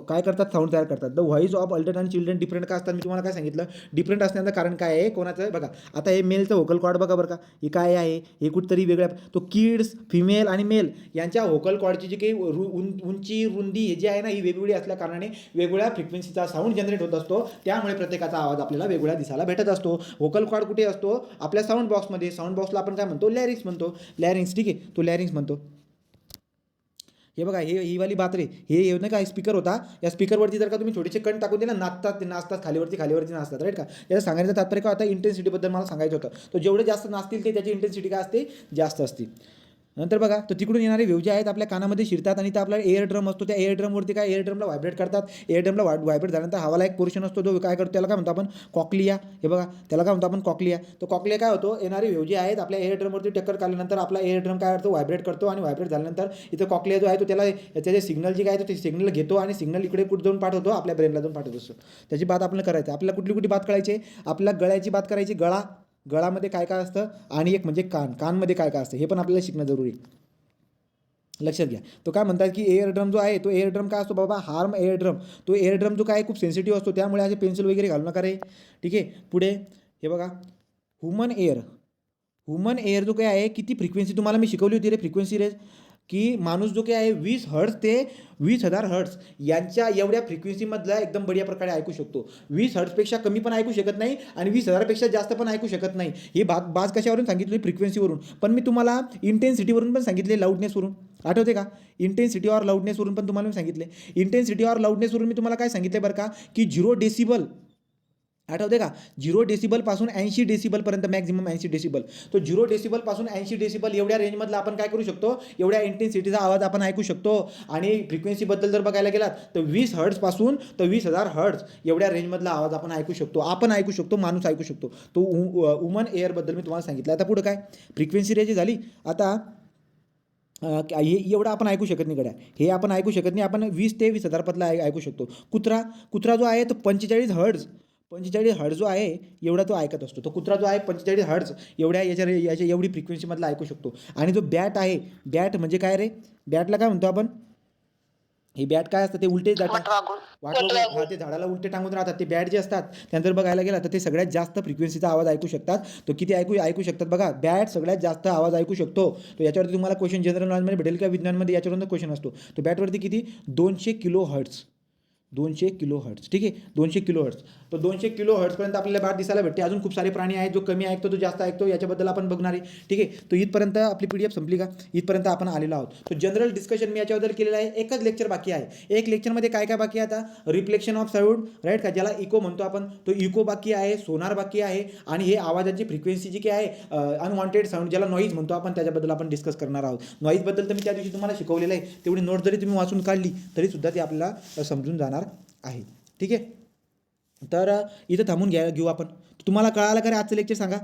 काय करतात, साऊंड तयार करतात. द व्हॉइस ऑफ अल्डर आणि चिल्ड्रन डिफरंट का असतात, मी तुम्हाला काय सांगितलं, डिफरंट असण्याचं कारण काय आहे, कोणाचं आहे बघा. आता हे मेलचं व्होकल कॉर्ड बघा बरं का, हे काय आहे, हे कुठंतरी वेगळ्या, तो किड्स, फिमेल आणि मेल यांच्या व्होकल कॉर्डची जी काही उंची, रुंदी हे जे आहे ना, ही वेगवेगळी असल्या कारणाने वेगवेगळ्या फ्रिक्वेन्सीचा साऊंड जनरेट होत असतो. त्यामुळे प्रत्येकाचा आवाज आपल्याला वेगवेगळा दिसायला भेटत असतो. व्होकल कॉर्ड कुठे असतो, आपल्या साऊंड बॉक्समध्ये. साऊंड बॉक्सला आपण काय म्हणतो, लॅरिंक्स म्हणतो. लॅरिंक्स, ठीक आहे, तो लॅरिंक्स म्हणतो. हे बघा, ही वाली बात रे, हे नाही का स्पीकर होता, या स्पीकरवरती जर का तुम्ही छोटेसे कण टाकून दिला, नाचतात खालीवरती नाचतात, राईट का. याचं सांगायचं तात्पर्य काय होता, इंटेन्सिटीबद्दल मला सांगायचं होतं. तो जेवढे जास्त नाचतील ते त्याची इंटेन्सिटी काय असते, जास्त असते. नंतर बघा, तर तिकडून येणारे वेव्ह जे आहेत आपल्या कानामध्ये शिरतात, आणि त्या आपला एअर ड्रम असतो, त्या एअर ड्रमवरती काय, एअर ड्रमला व्हायब्रेट करतात. एअर ड्रमला व्हायब्रेट झाल्यानंतर हवाला एक पोर्शन असतो, जो काय करतो, त्याला काय म्हणतो आपण, कॉक्लिया. हे बघा, त्याला काय म्हणतो आपण, कॉक्लिया. तो कॉक्लिया काय होतो, येणारे वेव्ह जे आहेत आपल्या एअर ड्रमवरती टक्कर काढल्यानंतर आपला एअर ड्रम काय करतो, व्हायब्रेट करतो, आणि व्हायब्रेट झाल्यानंतर इथं कॉक्लिया जो आहे तो त्याला याच्या जे सिग्नल जे काय ते सिग्नल घेतो, आणि सिग्नल इकडे कुठे जाऊन पाठवतो, आपल्या ब्रेनला जाऊन पाठवत असतो. त्याची बात आपल्याला करायची. आपल्याला कुठली बात करायची, आपल्या गळ्याची बात करायची. गळामध्ये काय काय असतं, आणि एक म्हणजे कानमध्ये काय काय असतं, हे पण आपल्याला शिकणं जरुरी आहे. लक्षात घ्या. तो काय म्हणतात की एअर ड्रम जो आहे, तो एअर ड्रम काय असतो बाबा, हार्म एअर ड्रम. तो एअर ड्रम जो काय खूप सेन्सिटिव्ह असतो, त्यामुळे असे पेन्सिल वगैरे घालू नका रे, ठीक आहे. पुढे हे बघा, ह्युमन एअर जो काय आहे, किती फ्रिक्वेन्सी तुम्हाला मी शिकवली होती रे, फ्रिक्वेन्सी रेंज, की माणूस जो काय आहे 20 हर्ट्ज ते 20,000 हर्ट्ज यांच्या एवढ्या फ्रिक्वेन्सीमधला एकदम बढिया प्रकारे ऐकू शकतो. 20 हर्ट्जपेक्षा कमी पण ऐकू शकत नाही, आणि 20,000पेक्षा जास्त पण ऐकू शकत नाही. ही बाज कशावरून सांगितली, फ्रिक्वेन्सीवरून. पण मी तुम्हाला इंटेन्सिटीवरून पण सांगितले, लाऊडनेसवरून. आठवते का, इंटेन्सिटी ऑर लाऊडनेसवरून पण तुम्हाला मी सांगितले. इंटेन्सिटी ऑर लाऊडनेसवरून मी तुम्हाला काय सांगितले बरं का, की 0 डेसिबल, आठवते का, 0 डेसिबलपासून 80 डेसिबलपर्यंत, मॅक्झिमम 80 डेसिबल. तो 0 डेसिबलपासून 80 डेसिबल एवढ्या रेंजमधला आपण काय करू शकतो, एवढ्या इंटेन्सिटीचा आवाज आपण ऐकू शकतो. आणि फ्रिक्वेन्सीबद्दल जर बघायला गेलात तर 20 हर्ट्जपासून तर 20,000 हर्ट्ज एवढ्या रेंजमधला आवाज आपण ऐकू शकतो, माणूस ऐकू शकतो. तो वुमन एअरबद्दल मी तुम्हाला सांगितलं. आता पुढं काय, फ्रिक्वेन्सी रेंज झाली. आता हे एवढं आपण ऐकू शकत नाही गड्या, हे आपण ऐकू शकत नाही. आपण 20 ते 20,000 पदला ऐकू शकतो. कुत्रा जो आहे तो 45 हर्ट्ज जो आहे एवढा तो ऐकत असतो. तो कुत्रा जो आहे 45 हर्ट्ज याच्या एवढी फ्रिक्वेन्सीमधला ऐकू शकतो. आणि जो बॅट आहे, बॅट म्हणजे काय रे, बॅटला काय म्हणतो आपण, हे बॅट काय असतं ते उलटे जातात वटवाघूळ. वाटोळ हा ते झाडाला उलटे टांगून राहतात ते बॅट जे असतात त्यानंतर बघायला गेला तर ते सगळ्यात जास्त फ्रिक्वेन्सीचा आवाज ऐकू शकतात तो किती ऐकू शकतात बघा बॅट सगळ्यात जास्त आवाज ऐकू शकतो तो याच्यावरती तुम्हाला क्वेश्चन जनरल नॉलेजमध्ये भेटेल का विज्ञानमध्ये याच्यावरून क्वेश्चन असतो तो बॅटवरती किती 200 किलो हर्ट्स 200 किलो हर्ट्स ठीक आहे 200 किलो हर्ट्स तो 200 किलो हर्ट्सपर्यंत आपल्याला बॅट दिसायला भेटते अजून खूप सारे प्राणी आहेत जो कमी ऐकतो तो जास्त ऐकतो याच्याबद्दल आपण बघणार आहे ठीक आहे तो इथपर्यंत आपली PDF संपली का इथपर्यंत आपण आलेलो आहोत तो जनरल डिस्कशन मी याच्याबद्दल केलेलं आहे एकच लेक्चर बाकी आहे एक लेक्चरमध्ये काय काय बाकी आहे आता रिफ्लेक्शन ऑफ साऊंड राईट का ज्याला इको म्हणतो आपण तो इको बाकी आहे सोनार बाकी आहे आणि हे आवाजाची फ्रिक्वेन्सी जी काय आहे अनवॉन्टेड साऊंड ज्याला नॉईज म्हणतो आपण त्याच्याबद्दल आपण डिस्कस करणार आहोत नॉईजबद्दल तर मी त्या दिवशी तुम्हाला शिकवलेलं आहे तेवढी नोट जरी तुम्ही वाचून काढली तरीसुद्धा ती आपल्याला समजून जाणार आहे ठीक आहे तर इथं थांबून घेऊ आपण तुम्हाला कळालं का रे आजचं लेक्चर सांगा